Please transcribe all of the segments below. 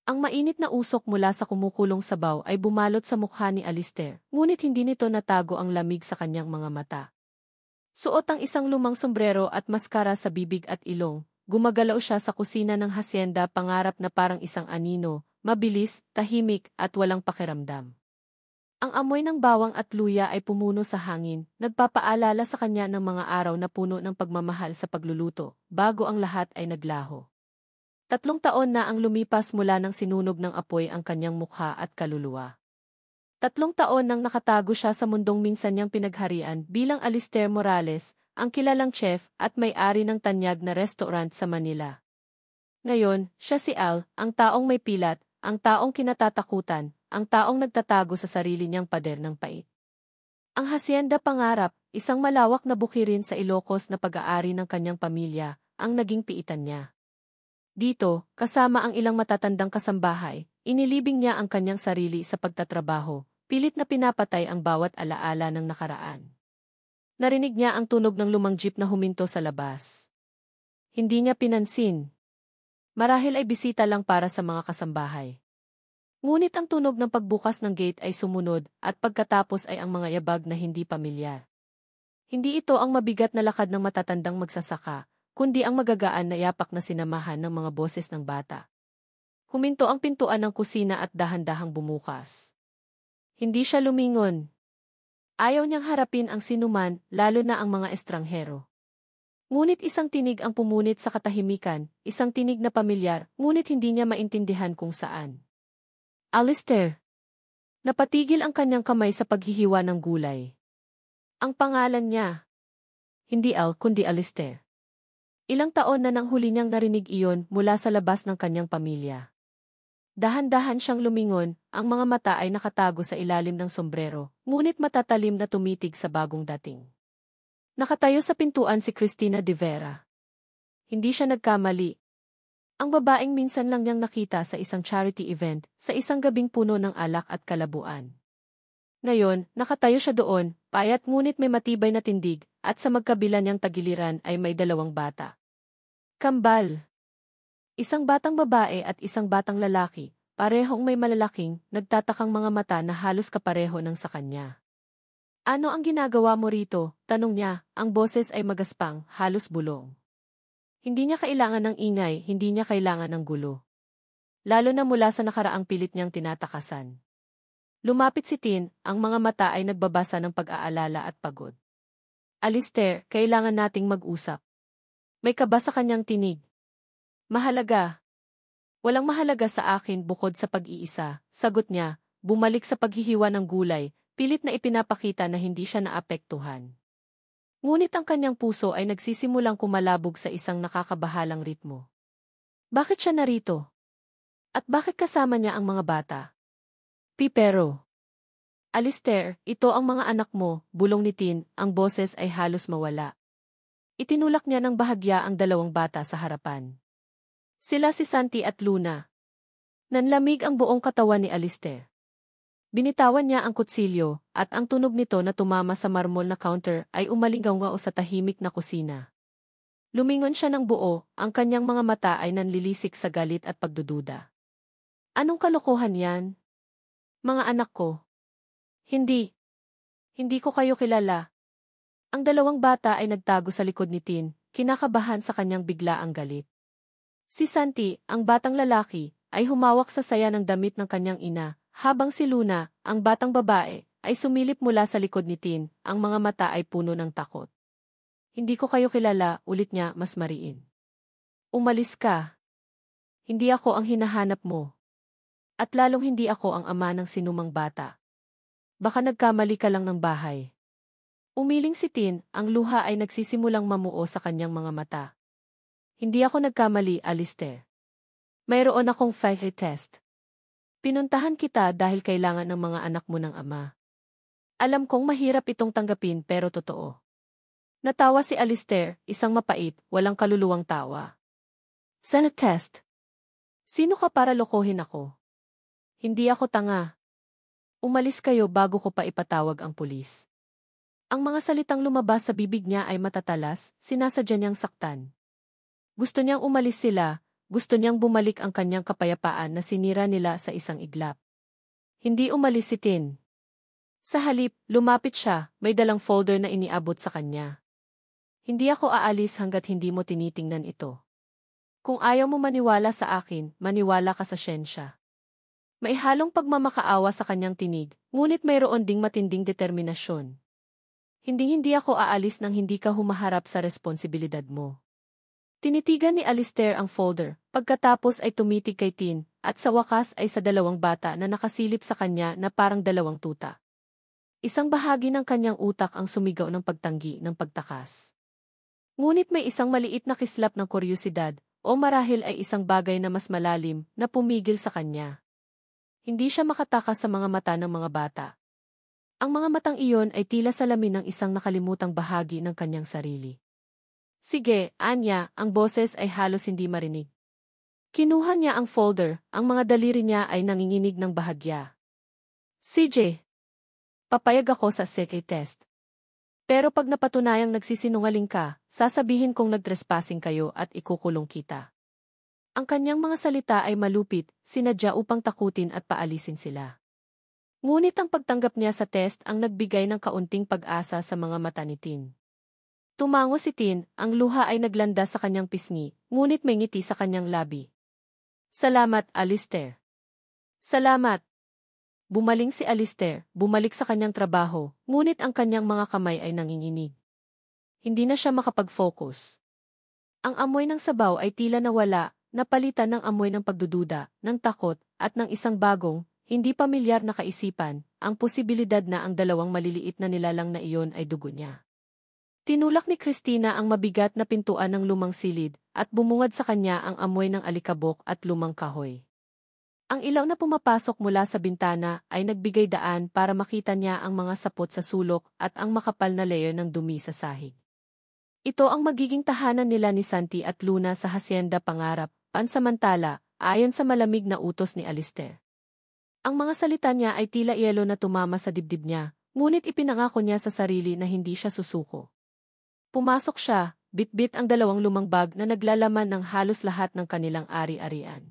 Ang mainit na usok mula sa kumukulong sabaw ay bumalot sa mukha ni Alistair, ngunit hindi nito natago ang lamig sa kanyang mga mata. Suot ang isang lumang sombrero at maskara sa bibig at ilong. Gumagalaw siya sa kusina ng hasyenda, pangarap na parang isang anino, mabilis, tahimik, at walang pakiramdam. Ang amoy ng bawang at luya ay pumuno sa hangin, nagpapaalala sa kanya ng mga araw na puno ng pagmamahal sa pagluluto, bago ang lahat ay naglaho. 3 taon na ang lumipas mula nang sinunog ng apoy ang kanyang mukha at kaluluwa. 3 taon nang nakatago siya sa mundong minsan niyang pinagharian bilang Alistair Morales, ang kilalang chef at may-ari ng tanyag na restaurant sa Manila. Ngayon, siya si Al, ang taong may pilat, ang taong kinatatakutan, ang taong nagtatago sa sarili niyang pader ng pait. Ang Hacienda Pangarap, isang malawak na bukirin sa Ilocos na pag-aari ng kanyang pamilya, ang naging piitan niya. Dito, kasama ang ilang matatandang kasambahay, inilibing niya ang kanyang sarili sa pagtatrabaho, pilit na pinapatay ang bawat alaala ng nakaraan. Narinig niya ang tunog ng lumang jeep na huminto sa labas. Hindi niya pinansin. Marahil ay bisita lang para sa mga kasambahay. Ngunit ang tunog ng pagbukas ng gate ay sumunod at pagkatapos ay ang mga yabag na hindi pamilyar. Hindi ito ang mabigat na lakad ng matatandang magsasaka, kundi ang magagaan na yapak na sinamahan ng mga boses ng bata. Huminto ang pintuan ng kusina at dahan-dahang bumukas. Hindi siya lumingon. Ayaw niyang harapin ang sinuman, lalo na ang mga estranghero. Ngunit isang tinig ang pumunit sa katahimikan, isang tinig na pamilyar, ngunit hindi niya maintindihan kung saan. Alistair. Napatigil ang kanyang kamay sa paghihiwa ng gulay. Ang pangalan niya. Hindi Al, kundi Alistair. Ilang taon na nang huli niyang narinig iyon mula sa labas ng kanyang pamilya. Dahan-dahan siyang lumingon, ang mga mata ay nakatago sa ilalim ng sombrero, ngunit matatalim na tumitig sa bagong dating. Nakatayo sa pintuan si Cristina de Vera. Hindi siya nagkamali. Ang babaeng minsan lang niyang nakita sa isang charity event, sa isang gabing puno ng alak at kalabuan. Ngayon, nakatayo siya doon, payat ngunit may matibay na tindig, at sa magkabila niyang tagiliran ay may 2 bata. Kambal. Isang batang babae at isang batang lalaki, parehong may malalaking, nagtatakang mga mata na halos kapareho ng sa kanya. Ano ang ginagawa mo rito? Tanong niya, ang boses ay magaspang, halos bulong. Hindi niya kailangan ng ingay, hindi niya kailangan ng gulo. Lalo na mula sa nakaraang pilit niyang tinatakasan. Lumapit si Tin, ang mga mata ay nagbabasa ng pag-aalala at pagod. Alistair, kailangan nating mag-usap. May kaba sa kanyang tinig. Mahalaga. Walang mahalaga sa akin bukod sa pag-iisa, sagot niya, bumalik sa paghihiwa ng gulay, pilit na ipinapakita na hindi siya naapektuhan. Ngunit ang kanyang puso ay nagsisimulang kumalabog sa isang nakakabahalang ritmo. Bakit siya narito? At bakit kasama niya ang mga bata? Pero. Alistair, ito ang mga anak mo, bulong ni Tin, ang boses ay halos mawala. Itinulak niya ng bahagya ang 2 bata sa harapan. Sila si Santi at Luna. Nanlamig ang buong katawan ni Alistair. Binitawan niya ang kutsilyo, at ang tunog nito na tumama sa marmol na counter ay umalingaw-ngao sa tahimik na kusina. Lumingon siya ng buo, ang kanyang mga mata ay nanlilisik sa galit at pagdududa. Anong kalokohan yan? Mga anak ko. Hindi. Hindi ko kayo kilala. Ang 2 bata ay nagtago sa likod ni Tin, kinakabahan sa kanyang biglaang galit. Si Santi, ang batang lalaki, ay humawak sa saya ng damit ng kanyang ina, habang si Luna, ang batang babae, ay sumilip mula sa likod ni Tin, ang mga mata ay puno ng takot. Hindi ko kayo kilala, ulit niya mas mariin. Umalis ka. Hindi ako ang hinahanap mo. At lalong hindi ako ang ama ng sinumang bata. Baka nagkamali ka lang ng bahay. Umiling si Tin, ang luha ay nagsisimulang mamuo sa kanyang mga mata. Hindi ako nagkamali, Alistair. Mayroon akong faith test. Pinuntahan kita dahil kailangan ng mga anak mo ng ama. Alam kong mahirap itong tanggapin pero totoo. Natawa si Alistair, isang mapait, walang kaluluwang tawa. Senate test. Sino ka para lokohin ako? Hindi ako tanga. Umalis kayo bago ko pa ipatawag ang pulis. Ang mga salitang lumabas sa bibig niya ay matatalas, sinasadya niyang saktan. Gusto niyang umalis sila, gusto niyang bumalik ang kanyang kapayapaan na sinira nila sa isang iglap. Hindi umalis si Tin. Sa halip, lumapit siya, may dalang folder na iniabot sa kanya. Hindi ako aalis hanggat hindi mo tinitingnan ito. Kung ayaw mo maniwala sa akin, maniwala ka sa siyensya. May halong pagmamakaawa sa kanyang tinig, ngunit mayroon ding matinding determinasyon. Hindi ako aalis nang hindi ka humaharap sa responsibilidad mo. Tinitigan ni Alistair ang folder, pagkatapos ay tumitig kay Tin, at sa wakas ay sa dalawang bata na nakasilip sa kanya na parang dalawang tuta. Isang bahagi ng kanyang utak ang sumigaw ng pagtanggi ng pagtakas. Ngunit may isang maliit na kislap ng kuryosidad, o marahil ay isang bagay na mas malalim, na pumigil sa kanya. Hindi siya makatakas sa mga mata ng mga bata. Ang mga matang iyon ay tila salamin ng isang nakalimutang bahagi ng kanyang sarili. Sige, Anya, ang boses ay halos hindi marinig. Kinuha niya ang folder, ang mga daliri niya ay nanginginig ng bahagya. CJ, papayag ako sa psyche test. Pero pag napatunayang nagsisinungaling ka, sasabihin kong nagtrespassing kayo at ikukulong kita. Ang kanyang mga salita ay malupit, sinadya upang takutin at paalisin sila. Ngunit ang pagtanggap niya sa test ang nagbigay ng kaunting pag-asa sa mga mata ni Tin. Tumango si Tin, ang luha ay naglanda sa kanyang pisngi, ngunit may ngiti sa kanyang labi. Salamat, Alistair. Salamat. Bumaling si Alistair, bumalik sa kanyang trabaho, ngunit ang kanyang mga kamay ay nanginginig. Hindi na siya makapag-focus. Ang amoy ng sabaw ay tila nawala, napalitan ng amoy ng pagdududa, ng takot, at ng isang bagong, hindi pamilyar na kaisipan, ang posibilidad na ang dalawang maliliit na nilalang na iyon ay dugo niya. Tinulak ni Christina ang mabigat na pintuan ng lumang silid, at bumungad sa kanya ang amoy ng alikabok at lumang kahoy. Ang ilaw na pumapasok mula sa bintana ay nagbigay daan para makita niya ang mga sapot sa sulok at ang makapal na layer ng dumi sa sahig. Ito ang magiging tahanan nila ni Santi at Luna sa Hacienda Pangarap, pansamantala, ayon sa malamig na utos ni Alistair. Ang mga salita niya ay tila yelo na tumama sa dibdib niya, ngunit ipinangako niya sa sarili na hindi siya susuko. Pumasok siya, bitbit ang dalawang lumang bag na naglalaman ng halos lahat ng kanilang ari-arian.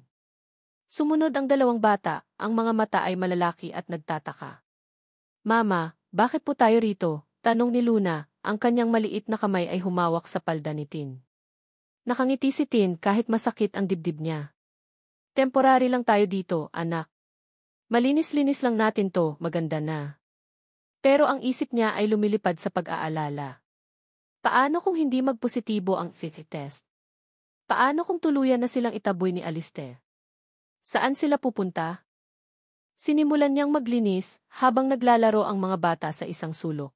Sumunod ang dalawang bata, ang mga mata ay malalaki at nagtataka. Mama, bakit po tayo rito? Tanong ni Luna, ang kanyang maliit na kamay ay humawak sa palda ni Tin. Nakangiti si Tin kahit masakit ang dibdib niya. Temporary lang tayo dito, anak. Malinis-linis lang natin to, maganda na. Pero ang isip niya ay lumilipad sa pag-aalala. Paano kung hindi magpositibo ang fit test? Paano kung tuluyan na silang itaboy ni Alistair? Saan sila pupunta? Sinimulan niyang maglinis habang naglalaro ang mga bata sa isang sulok.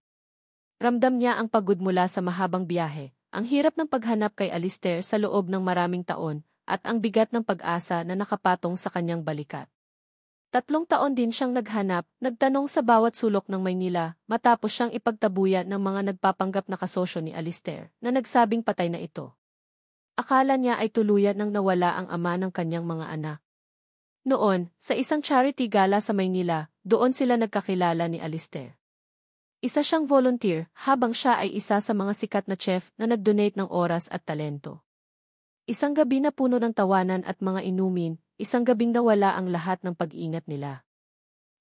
Ramdam niya ang pagod mula sa mahabang biyahe, ang hirap ng paghanap kay Alistair sa loob ng maraming taon, at ang bigat ng pag-asa na nakapatong sa kanyang balikat. 3 taon din siyang naghanap, nagtanong sa bawat sulok ng Maynila, matapos siyang ipagtabuyan ng mga nagpapanggap na kasosyo ni Alistair, na nagsabing patay na ito. Akala niya ay tuluyan nang nawala ang ama ng kanyang mga anak. Noon, sa isang charity gala sa Maynila, doon sila nagkakilala ni Alistair. Isa siyang volunteer, habang siya ay isa sa mga sikat na chef na nag-donate ng oras at talento. Isang gabi na puno ng tawanan at mga inumin, isang gabing nawala ang lahat ng pag-iingat nila.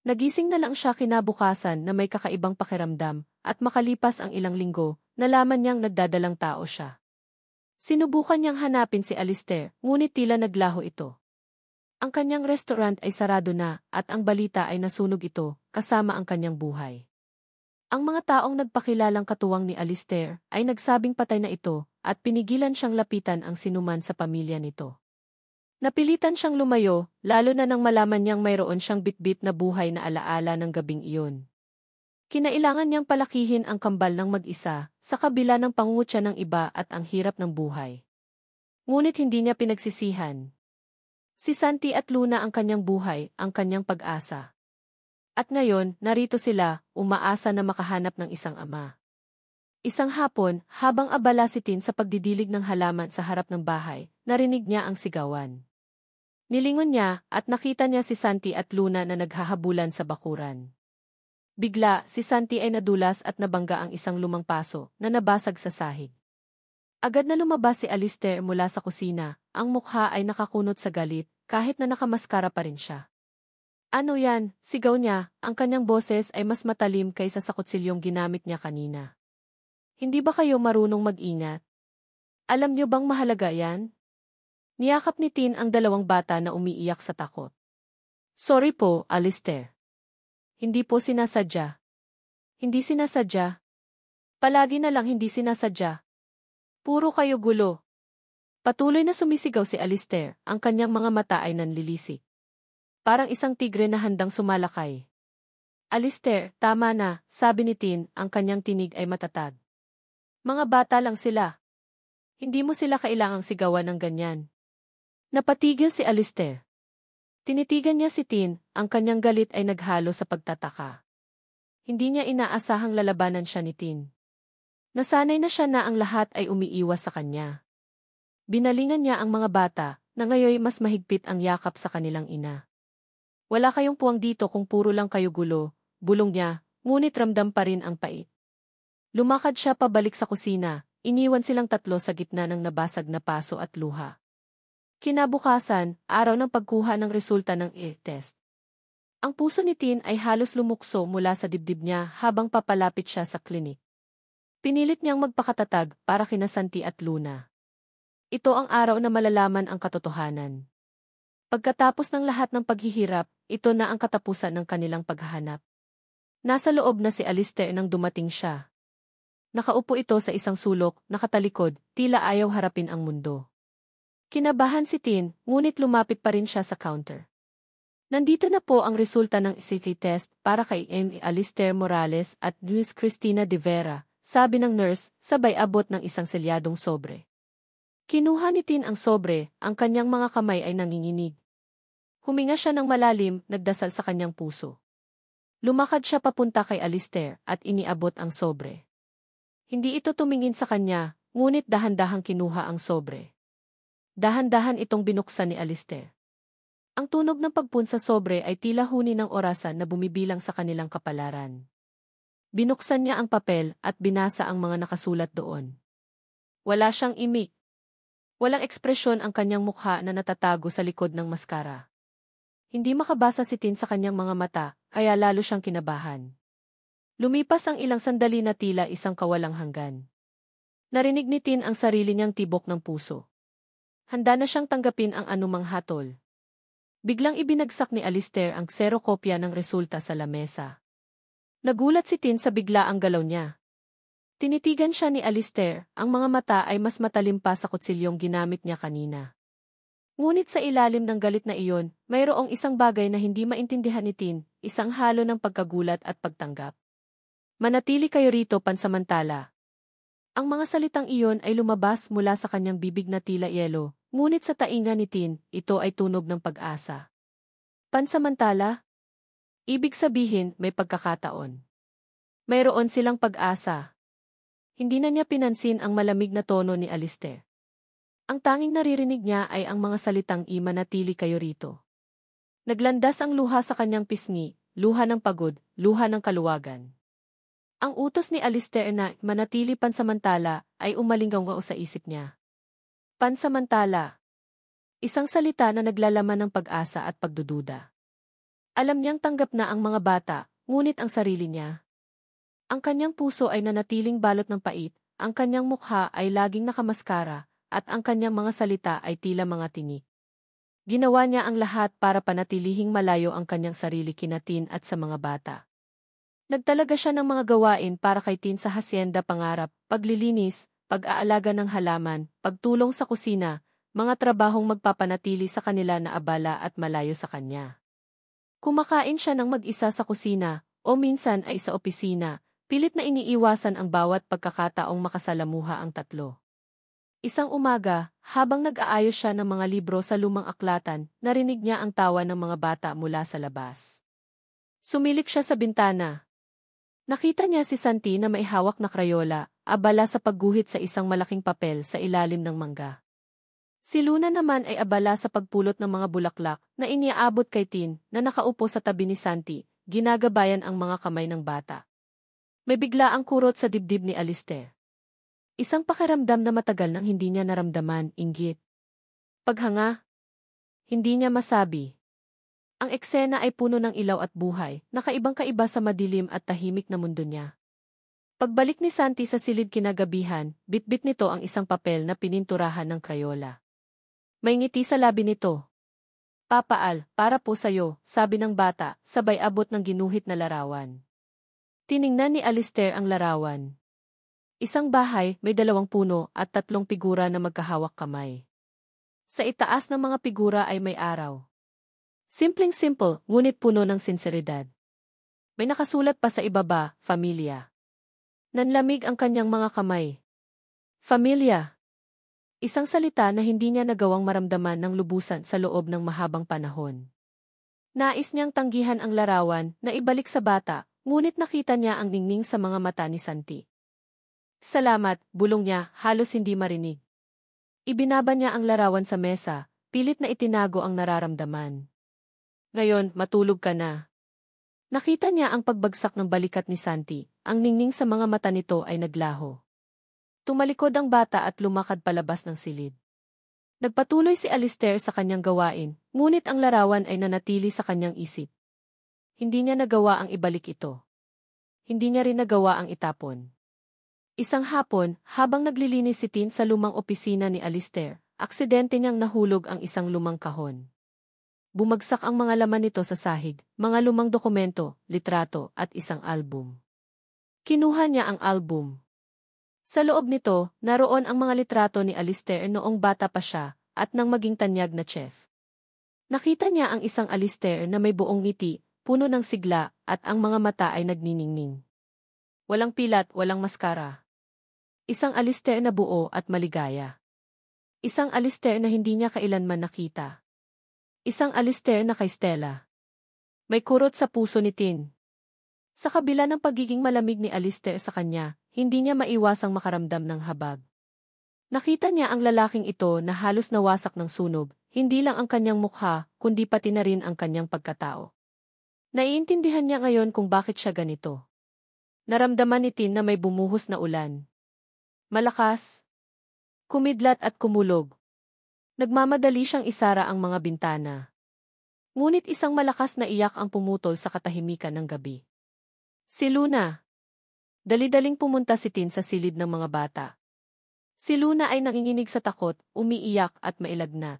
Nagising na lang siya kinabukasan na may kakaibang pakiramdam, at makalipas ang ilang linggo, nalaman niyang nagdadalang tao siya. Sinubukan niyang hanapin si Alistair, ngunit tila naglaho ito. Ang kanyang restaurant ay sarado na, at ang balita ay nasunog ito, kasama ang kanyang buhay. Ang mga taong nagpakilalang katuwang ni Alistair ay nagsabing patay na ito, at pinigilan siyang lapitan ang sinuman sa pamilya nito. Napilitan siyang lumayo, lalo na nang malaman niyang mayroon siyang bitbit na buhay na alaala ng gabing iyon. Kinailangan niyang palakihin ang kambal ng mag-isa, sa kabila ng pangungutya ng iba at ang hirap ng buhay. Ngunit hindi niya pinagsisihan. Si Santi at Luna ang kanyang buhay, ang kanyang pag-asa. At ngayon, narito sila, umaasa na makahanap ng isang ama. Isang hapon, habang abala si Tin sa pagdidilig ng halaman sa harap ng bahay, narinig niya ang sigawan. Nilingon niya, at nakita niya si Santi at Luna na naghahabulan sa bakuran. Bigla, si Santi ay nadulas at nabangga ang isang lumang paso, na nabasag sa sahig. Agad na lumabas si Alistair mula sa kusina, ang mukha ay nakakunot sa galit, kahit na nakamaskara pa rin siya. Ano yan? Sigaw niya, ang kanyang boses ay mas matalim kaysa sa kutsilyong ginamit niya kanina. Hindi ba kayo marunong mag-ingat? Alam niyo bang mahalaga yan? Niyakap ni Tin ang dalawang bata na umiiyak sa takot. Sorry po, Alistair. Hindi po sinasadya. Hindi sinasadya. Palagi na lang hindi sinasadya. Puro kayo gulo. Patuloy na sumisigaw si Alistair, ang kanyang mga mata ay nanlilisik. Parang isang tigre na handang sumalakay. Alistair, tama na, sabi ni Tin, ang kanyang tinig ay matatag. Mga bata lang sila. Hindi mo sila kailangang sigawan ng ganyan. Napatigil si Alistair. Tinitigan niya si Tin, ang kanyang galit ay naghalo sa pagtataka. Hindi niya inaasahang lalabanan siya ni Tin. Nasanay na siya na ang lahat ay umiiwas sa kanya. Binalingan niya ang mga bata, na ngayon mas mahigpit ang yakap sa kanilang ina. Wala kayong puwang dito kung puro lang kayo gulo, bulong niya, ngunit ramdam pa rin ang pait. Lumakad siya pabalik sa kusina, iniwan silang tatlo sa gitna ng nabasag na paso at luha. Kinabukasan, araw ng pagkuha ng resulta ng test. Ang puso ni Tin ay halos lumukso mula sa dibdib niya habang papalapit siya sa klinik. Pinilit niyang magpakatatag para kina Santi at Luna. Ito ang araw na malalaman ang katotohanan. Pagkatapos ng lahat ng paghihirap, ito na ang katapusan ng kanilang paghahanap. Nasa loob na si Alistair nang dumating siya. Nakaupo ito sa isang sulok, nakatalikod, tila ayaw harapin ang mundo. Kinabahan si Tin, ngunit lumapit pa rin siya sa counter. Nandito na po ang resulta ng CT test para kay Alistair Morales at Miss Cristina de Vera, sabi ng nurse, sabay abot ng isang selyadong sobre. Kinuha ni Tin ang sobre, ang kanyang mga kamay ay nanginginig. Huminga siya ng malalim, nagdasal sa kanyang puso. Lumakad siya papunta kay Alistair at iniabot ang sobre. Hindi ito tumingin sa kanya, ngunit dahan-dahang kinuha ang sobre. Dahan-dahan itong binuksan ni Alistair. Ang tunog ng pagpunsa sobre ay tila huni ng orasan na bumibilang sa kanilang kapalaran. Binuksan niya ang papel at binasa ang mga nakasulat doon. Wala siyang imik. Walang ekspresyon ang kanyang mukha na natatago sa likod ng maskara. Hindi makabasa si Tin sa kanyang mga mata, kaya lalo siyang kinabahan. Lumipas ang ilang sandali na tila isang kawalang hanggan. Narinig ni Tin ang sarili niyang tibok ng puso. Handa na siyang tanggapin ang anumang hatol. Biglang ibinagsak ni Alistair ang kserokopya ng resulta sa lamesa. Nagulat si Tin sa biglaang galaw niya. Tinitigan siya ni Alistair, ang mga mata ay mas matalim pa sa kutsilyong ginamit niya kanina. Ngunit sa ilalim ng galit na iyon, mayroong isang bagay na hindi maintindihan ni Tin, isang halo ng pagkagulat at pagtanggap. Manatili kayo rito pansamantala. Ang mga salitang iyon ay lumabas mula sa kanyang bibig na tila yelo, ngunit sa tainga ni Tin, ito ay tunog ng pag-asa. Pansamantala? Ibig sabihin, may pagkakataon. Mayroon silang pag-asa. Hindi na niya pinansin ang malamig na tono ni Alistair. Ang tanging naririnig niya ay ang mga salitang manatili kayo rito. Naglandas ang luha sa kanyang pisngi, luha ng pagod, luha ng kaluwagan. Ang utos ni Alistair na manatili pansamantala ay umalinggaw sa isip niya. Pansamantala. Isang salita na naglalaman ng pag-asa at pagdududa. Alam niyang tanggap na ang mga bata, ngunit ang sarili niya. Ang kanyang puso ay nanatiling balot ng pait, ang kanyang mukha ay laging nakamaskara, at ang kanyang mga salita ay tila mga tinik. Ginawa niya ang lahat para panatilihing malayo ang kanyang sarili kina Tin at sa mga bata. Nagtalaga siya ng mga gawain para kay Tin sa hasyenda pangarap, paglilinis, pag-aalaga ng halaman, pagtulong sa kusina, mga trabahong magpapanatili sa kanila na abala at malayo sa kanya. Kumakain siya ng mag-isa sa kusina, o minsan ay sa opisina, pilit na iniiwasan ang bawat pagkakataong makasalamuha ang tatlo. Isang umaga, habang nag-aayos siya ng mga libro sa lumang aklatan, narinig niya ang tawa ng mga bata mula sa labas. Sumilik siya sa bintana. Nakita niya si Santi na may hawak na krayola, abala sa pagguhit sa isang malaking papel sa ilalim ng mangga. Si Luna naman ay abala sa pagpulot ng mga bulaklak na iniaabot kay Tin na nakaupo sa tabi ni Santi, ginagabayan ang mga kamay ng bata. May bigla ang kurot sa dibdib ni Alistair. Isang pakiramdam na matagal nang hindi niya naramdaman, inggit. Paghanga. Hindi niya masabi. Ang eksena ay puno ng ilaw at buhay, nakaibang-kaiba sa madilim at tahimik na mundo niya. Pagbalik ni Santi sa silid kinagabihan, bitbit nito ang isang papel na pininturahan ng Crayola. May ngiti sa labi nito. Papa Al, para po sa'yo, sabi ng bata, sabay abot ng ginuhit na larawan. Tiningnan ni Alistair ang larawan. Isang bahay, may 2 puno at 3 figura na magkahawak kamay. Sa itaas ng mga figura ay may araw. Simpleng-simple, ngunit puno ng sinseridad. May nakasulat pa sa ibaba, Familia. Nanlamig ang kanyang mga kamay. Familia. Isang salita na hindi niya nagawang maramdaman ng lubusan sa loob ng mahabang panahon. Nais niyang tanggihan ang larawan na ibalik sa bata, ngunit nakita niya ang ningning sa mga mata ni Santi. Salamat, bulong niya, halos hindi marinig. Ibinaba niya ang larawan sa mesa, pilit na itinago ang nararamdaman. Ngayon, matulog ka na. Nakita niya ang pagbagsak ng balikat ni Santi, ang ningning sa mga mata nito ay naglaho. Tumalikod ang bata at lumakad palabas ng silid. Nagpatuloy si Alistair sa kanyang gawain, ngunit ang larawan ay nanatili sa kanyang isip. Hindi niya nagawa ang ibalik ito. Hindi niya rin nagawa ang itapon. Isang hapon, habang naglilinis si Tin sa lumang opisina ni Alistair, aksidente niyang nahulog ang isang lumang kahon. Bumagsak ang mga laman nito sa sahig, mga lumang dokumento, litrato, at isang album. Kinuha niya ang album. Sa loob nito, naroon ang mga litrato ni Alistair noong bata pa siya, at nang maging tanyag na chef. Nakita niya ang isang Alistair na may buong ngiti, puno ng sigla, at ang mga mata ay nagniningning. Walang pilat, walang maskara. Isang Alistair na buo at maligaya. Isang Alistair na hindi niya kailanman nakita. Isang Alistair na kay Stella. May kurot sa puso ni Tin. Sa kabila ng pagiging malamig ni Alistair sa kanya, hindi niya maiwasang makaramdam ng habag. Nakita niya ang lalaking ito na halos nawasak ng sunog, hindi lang ang kanyang mukha, kundi pati na rin ang kanyang pagkatao. Naiintindihan niya ngayon kung bakit siya ganito. Naramdaman ni Tin na may bumuhos na ulan. Malakas, kumidlat at kumulog. Nagmamadali siyang isara ang mga bintana. Ngunit isang malakas na iyak ang pumutol sa katahimikan ng gabi. Si Luna. Dali-daling pumunta si Tin sa silid ng mga bata. Si Luna ay nanginginig sa takot, umiiyak at mailagnat.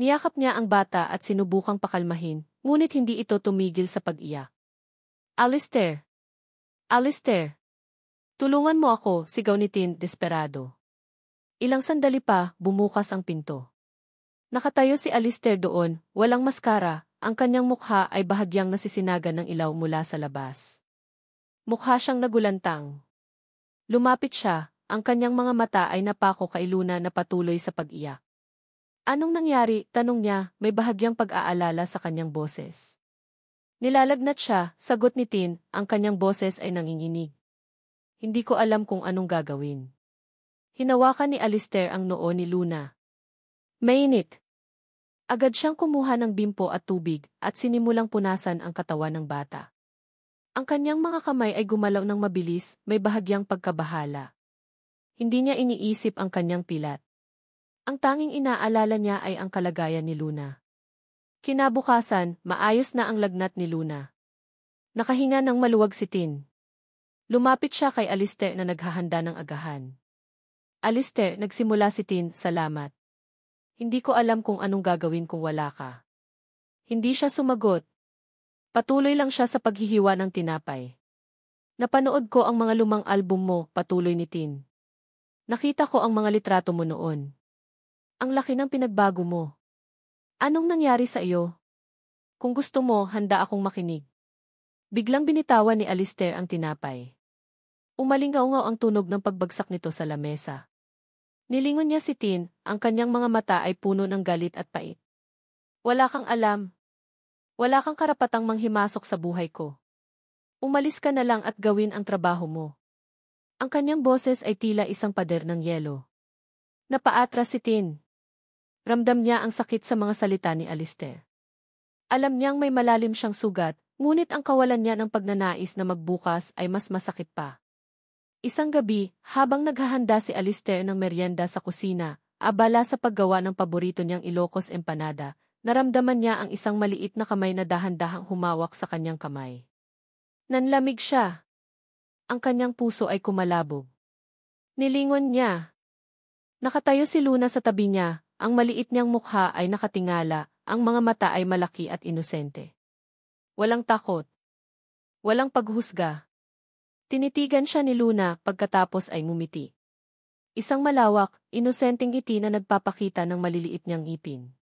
Niyakap niya ang bata at sinubukang pakalmahin, ngunit hindi ito tumigil sa pag-iyak. Alistair! Alistair! Tulungan mo ako, sigaw ni Tin, desperado. Ilang sandali pa, bumukas ang pinto. Nakatayo si Alistair doon, walang maskara, ang kanyang mukha ay bahagyang nasisinagan ng ilaw mula sa labas. Mukha siyang nagulantang. Lumapit siya, ang kanyang mga mata ay napako kay Luna na patuloy sa pag-iyak. Anong nangyari? Tanong niya, may bahagyang pag-aalala sa kanyang boses. Nilalagnat siya, sagot ni Tin, ang kanyang boses ay nanginginig. Hindi ko alam kung anong gagawin. Hinawakan ni Alistair ang noo ni Luna. Mainit. Agad siyang kumuha ng bimpo at tubig at sinimulang punasan ang katawan ng bata. Ang kanyang mga kamay ay gumalaw ng mabilis, may bahagyang pagkabahala. Hindi niya iniisip ang kanyang pilat. Ang tanging inaalala niya ay ang kalagayan ni Luna. Kinabukasan, maayos na ang lagnat ni Luna. Nakahinga ng maluwag si Tin. Lumapit siya kay Alistair na naghahanda ng agahan. Alistair, nagsimula si Tin, salamat. Hindi ko alam kung anong gagawin kung wala ka. Hindi siya sumagot. Patuloy lang siya sa paghihiwa ng tinapay. Napanood ko ang mga lumang album mo, patuloy ni Tin. Nakita ko ang mga litrato mo noon. Ang laki ng pinagbago mo. Anong nangyari sa iyo? Kung gusto mo, handa akong makinig. Biglang binitawan ni Alistair ang tinapay. Umalingaw-ngaw ang tunog ng pagbagsak nito sa lamesa. Nilingon niya si Tin, ang kanyang mga mata ay puno ng galit at pait. Wala kang alam. Wala kang karapatang manghimasok sa buhay ko. Umalis ka na lang at gawin ang trabaho mo. Ang kanyang boses ay tila isang pader ng yelo. Napaatras si Tin. Ramdam niya ang sakit sa mga salita ni Alistair. Alam niyang may malalim siyang sugat, ngunit ang kawalan niya ng pagnanais na magbukas ay mas masakit pa. Isang gabi, habang naghahanda si Alistair ng merienda sa kusina, abala sa paggawa ng paborito niyang Ilocos empanada, naramdaman niya ang isang maliit na kamay na dahan-dahang humawak sa kanyang kamay. Nanlamig siya. Ang kanyang puso ay kumalabog. Nilingon niya. Nakatayo si Luna sa tabi niya, ang maliit niyang mukha ay nakatingala, ang mga mata ay malaki at inosente. Walang takot. Walang paghusga. Tinitigan siya ni Luna pagkatapos ay ngumiti. Isang malawak, inosenteng ngiti na nagpapakita ng maliliit niyang ngipin.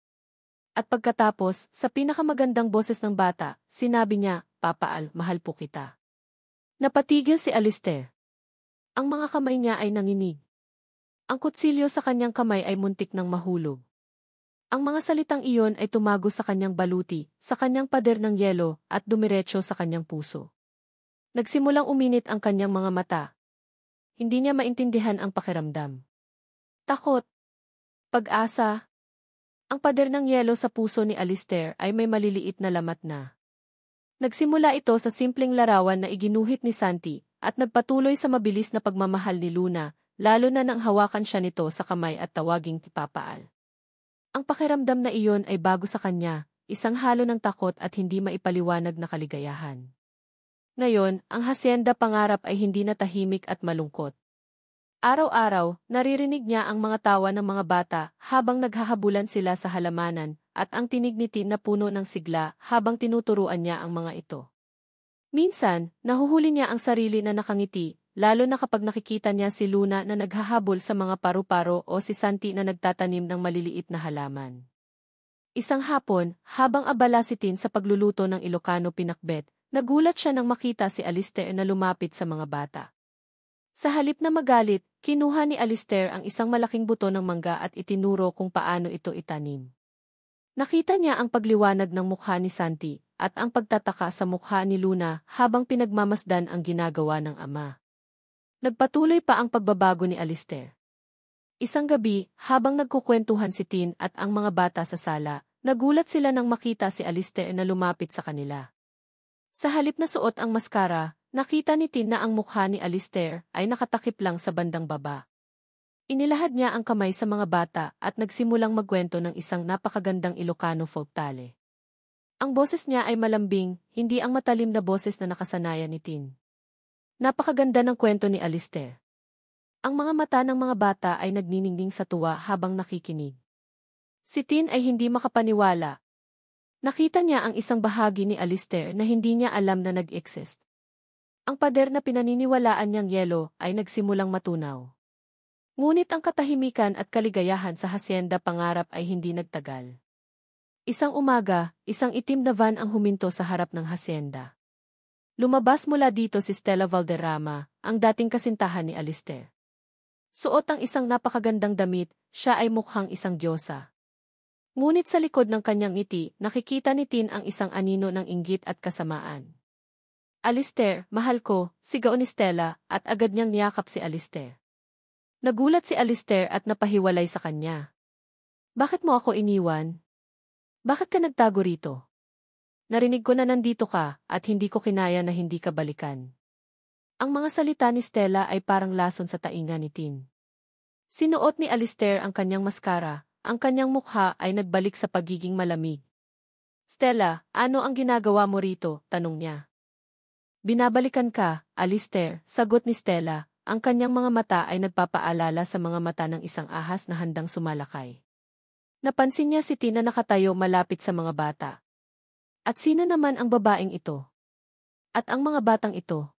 At pagkatapos, sa pinakamagandang boses ng bata, sinabi niya, "Papa Al, mahal po kita." Napatigil si Alistair. Ang mga kamay niya ay nanginig. Ang kutsilyo sa kanyang kamay ay muntik ng mahulog. Ang mga salitang iyon ay tumago sa kanyang baluti, sa kanyang pader ng yelo, at dumiretso sa kanyang puso. Nagsimulang uminit ang kanyang mga mata. Hindi niya maintindihan ang pakiramdam. Takot. Pag-asa. Ang pader ng yelo sa puso ni Alistair ay may maliliit na lamat na. Nagsimula ito sa simpleng larawan na iginuhit ni Santi, at nagpatuloy sa mabilis na pagmamahal ni Luna, lalo na nang hawakan siya nito sa kamay at tawaging Papa Al. Ang pakiramdam na iyon ay bago sa kanya, isang halo ng takot at hindi maipaliwanag na kaligayahan. Ngayon, ang hasyenda pangarap ay hindi na tahimik at malungkot. Araw-araw, naririnig niya ang mga tawa ng mga bata habang naghahabulan sila sa halamanan at ang tinig-niti na puno ng sigla habang tinuturuan niya ang mga ito. Minsan, nahuhuli niya ang sarili na nakangiti, lalo na kapag nakikita niya si Luna na naghahabol sa mga paru-paro o si Santi na nagtatanim ng maliliit na halaman. Isang hapon, habang abala si Tin sa pagluluto ng Ilocano pinakbet, nagulat siya nang makita si Alistair na lumapit sa mga bata. Sa halip na magalit, kinuha ni Alistair ang isang malaking buto ng mangga at itinuro kung paano ito itanim. Nakita niya ang pagliwanag ng mukha ni Santi at ang pagtataka sa mukha ni Luna habang pinagmamasdan ang ginagawa ng ama. Nagpatuloy pa ang pagbabago ni Alistair. Isang gabi, habang nagkukwentuhan si Tin at ang mga bata sa sala, nagulat sila nang makita si Alistair na lumapit sa kanila. Sa halip na suot ang maskara, nakita ni Tin na ang mukha ni Alistair ay nakatakip lang sa bandang baba. Inilahad niya ang kamay sa mga bata at nagsimulang magkwento ng isang napakagandang Ilocano folktale. Ang boses niya ay malambing, hindi ang matalim na boses na nakasanayan ni Tin. Napakaganda ng kwento ni Alistair. Ang mga mata ng mga bata ay nagniningning sa tuwa habang nakikinig. Si Tin ay hindi makapaniwala. Nakita niya ang isang bahagi ni Alistair na hindi niya alam na nag-exist. Ang pader na pinaniniwalaan niyang yelo ay nagsimulang matunaw. Ngunit ang katahimikan at kaligayahan sa hasyenda pangarap ay hindi nagtagal. Isang umaga, isang itim na van ang huminto sa harap ng hasyenda. Lumabas mula dito si Stella Valderrama, ang dating kasintahan ni Alistair. Suot ang isang napakagandang damit, siya ay mukhang isang diyosa. Ngunit sa likod ng kanyang ngiti, nakikita ni Tin ang isang anino ng inggit at kasamaan. Alistair, mahal ko, sigaw ni Stella, at agad niyang niyakap si Alistair. Nagulat si Alistair at napahiwalay sa kanya. Bakit mo ako iniwan? Bakit ka nagtago rito? Narinig ko na nandito ka at hindi ko kinaya na hindi ka balikan. Ang mga salita ni Stella ay parang lason sa tainga ni Tin. Sinuot ni Alistair ang kanyang maskara, ang kanyang mukha ay nagbalik sa pagiging malamig. Stella, ano ang ginagawa mo rito? Tanong niya. Binabalikan ka, Alistair, sagot ni Stella. Ang kanyang mga mata ay nagpapaalala sa mga mata ng isang ahas na handang sumalakay. Napansin niya si Tina nakatayo malapit sa mga bata. At sino naman ang babaeng ito? At ang mga batang ito?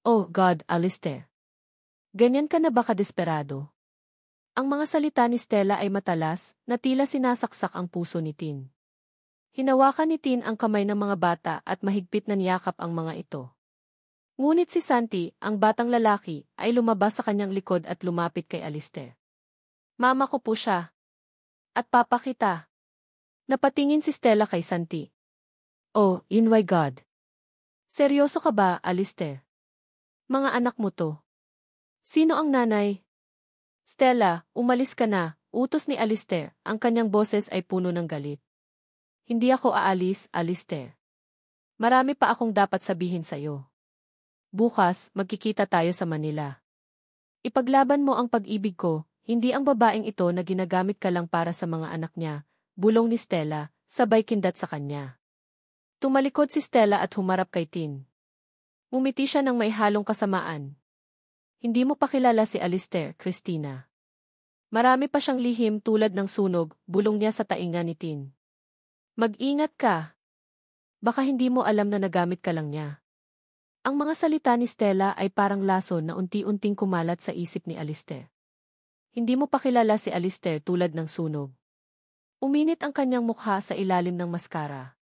Oh God, Alistair. Ganyan ka na ba kadesperado? Ang mga salita ni Stella ay matalas, na tila sinasaksak ang puso ni Tin. Hinawakan ni Tin ang kamay ng mga bata at mahigpit na niyakap ang mga ito. Ngunit si Santi, ang batang lalaki, ay lumabas sa kanyang likod at lumapit kay Alistair. Mama ko po siya. At papa kita. Napatingin si Stella kay Santi. Oh, in my God. Seryoso ka ba, Alistair? Mga anak mo to. Sino ang nanay? Stella, umalis ka na, utos ni Alistair, ang kanyang boses ay puno ng galit. Hindi ako aalis, Alistair. Marami pa akong dapat sabihin sa'yo. bukas, magkikita tayo sa Manila. Ipaglaban mo ang pag-ibig ko, hindi ang babaeng ito na ginagamit ka lang para sa mga anak niya, bulong ni Stella, sabay kindat sa kanya. Tumalikod si Stella at humarap kay Tin. Umiti siya ng may halong kasamaan. Hindi mo pa kilala si Alistair, Christina. Marami pa siyang lihim tulad ng sunog, bulong niya sa tainga ni Tin. Mag-ingat ka. Baka hindi mo alam na nagamit ka lang niya. Ang mga salita ni Stella ay parang lason na unti-unting kumalat sa isip ni Alistair. Hindi mo pa kilala si Alistair tulad ng sunog. Uminit ang kanyang mukha sa ilalim ng maskara.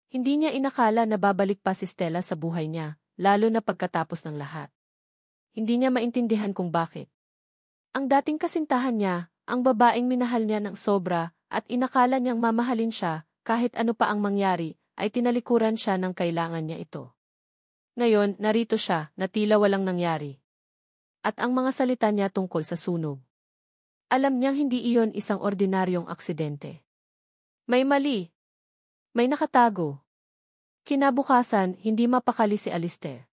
Hindi niya inakala na babalik pa si Stella sa buhay niya, lalo na pagkatapos ng lahat. Hindi niya maintindihan kung bakit. Ang dating kasintahan niya, ang babaeng minahal niya ng sobra, at inakala niyang mamahalin siya, kahit ano pa ang mangyari, ay tinalikuran siya ng kailangan niya ito. Ngayon, narito siya, na tila walang nangyari. At ang mga salita niya tungkol sa sunog. Alam niyang hindi iyon isang ordinaryong aksidente. May mali. May nakatago. Kinabukasan, hindi mapakali si Alistair.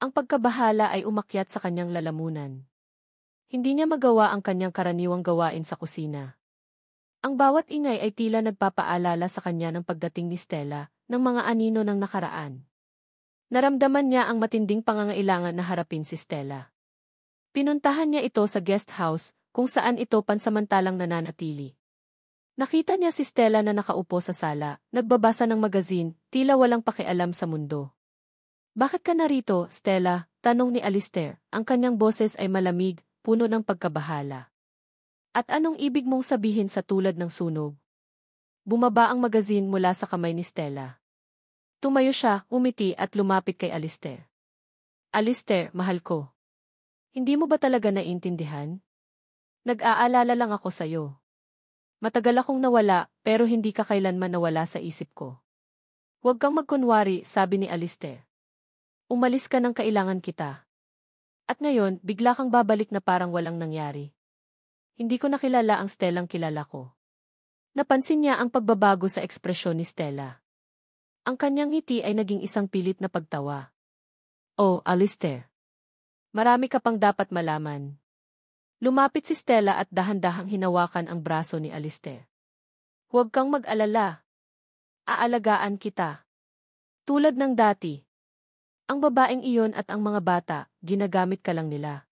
Ang pagkabahala ay umakyat sa kanyang lalamunan. Hindi niya magawa ang kanyang karaniwang gawain sa kusina. Ang bawat ingay ay tila nagpapaalala sa kanya ng pagdating ni Stella, ng mga anino ng nakaraan. Naramdaman niya ang matinding pangangailangan na harapin si Stella. Pinuntahan niya ito sa guest house, kung saan ito pansamantalang nananatili. Nakita niya si Stella na nakaupo sa sala, nagbabasa ng magazine, tila walang pakialam sa mundo. Bakit ka narito, Stella? Tanong ni Alistair. Ang kanyang boses ay malamig, puno ng pagkabahala. At anong ibig mong sabihin sa tulad ng sunog? Bumaba ang magazine mula sa kamay ni Stella. Tumayo siya, umiti at lumapit kay Alistair. Alistair, mahal ko. Hindi mo ba talaga naiintindihan? Nag-aalala lang ako sa'yo. Matagal akong nawala, pero hindi ka kailanman nawala sa isip ko. Huwag kang magkunwari, sabi ni Alistair. Umalis ka nang kailangan kita. At ngayon, bigla kang babalik na parang walang nangyari. Hindi ko nakilala ang Stellang kilala ko. Napansin niya ang pagbabago sa ekspresyon ni Stella. Ang kanyang ngiti ay naging isang pilit na pagtawa. Oh, Alistair. Marami ka pang dapat malaman. Lumapit si Stella at dahan-dahang hinawakan ang braso ni Alistair. Huwag kang mag-alala. Aalagaan kita. Tulad ng dati. Ang babaeng iyon at ang mga bata, ginagamit ka lang nila.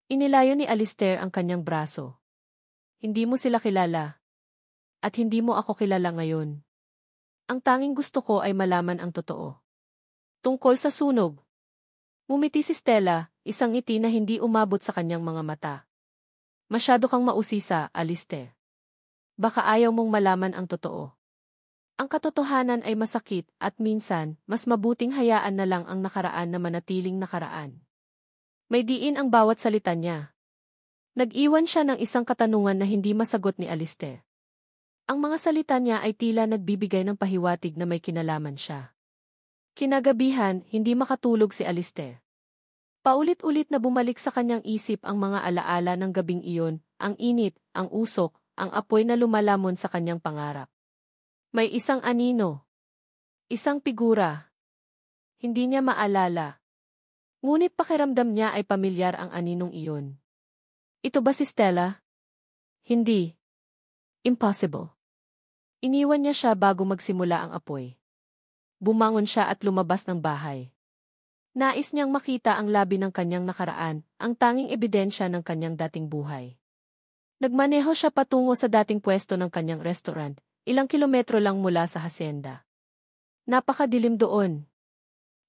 Inilayo ni Alistair ang kanyang braso. Hindi mo sila kilala. At hindi mo ako kilala ngayon. Ang tanging gusto ko ay malaman ang totoo. Tungkol sa sunog. Ngumiti si Stella, isang ngiti na hindi umabot sa kanyang mga mata. Masyado kang mausisa, Alistair. Baka ayaw mong malaman ang totoo. Ang katotohanan ay masakit at minsan, mas mabuting hayaan na lang ang nakaraan na manatiling nakaraan. May diin ang bawat salita niya. Nag-iwan siya ng isang katanungan na hindi masagot ni Alistair. Ang mga salita niya ay tila nagbibigay ng pahiwatig na may kinalaman siya. Kinagabihan, hindi makatulog si Alistair. Paulit-ulit na bumalik sa kanyang isip ang mga alaala ng gabing iyon, ang init, ang usok, ang apoy na lumalamon sa kanyang pangarap. May isang anino. Isang figura. Hindi niya maalala. Ngunit pakiramdam niya ay pamilyar ang aninong iyon. Ito ba si Stella? Hindi. Impossible. Iniwan niya siya bago magsimula ang apoy. Bumangon siya at lumabas ng bahay. Nais niyang makita ang labi ng kanyang nakaraan, ang tanging ebidensya ng kanyang dating buhay. Nagmaneho siya patungo sa dating pwesto ng kanyang restaurant, ilang kilometro lang mula sa hacienda. Napakadilim doon.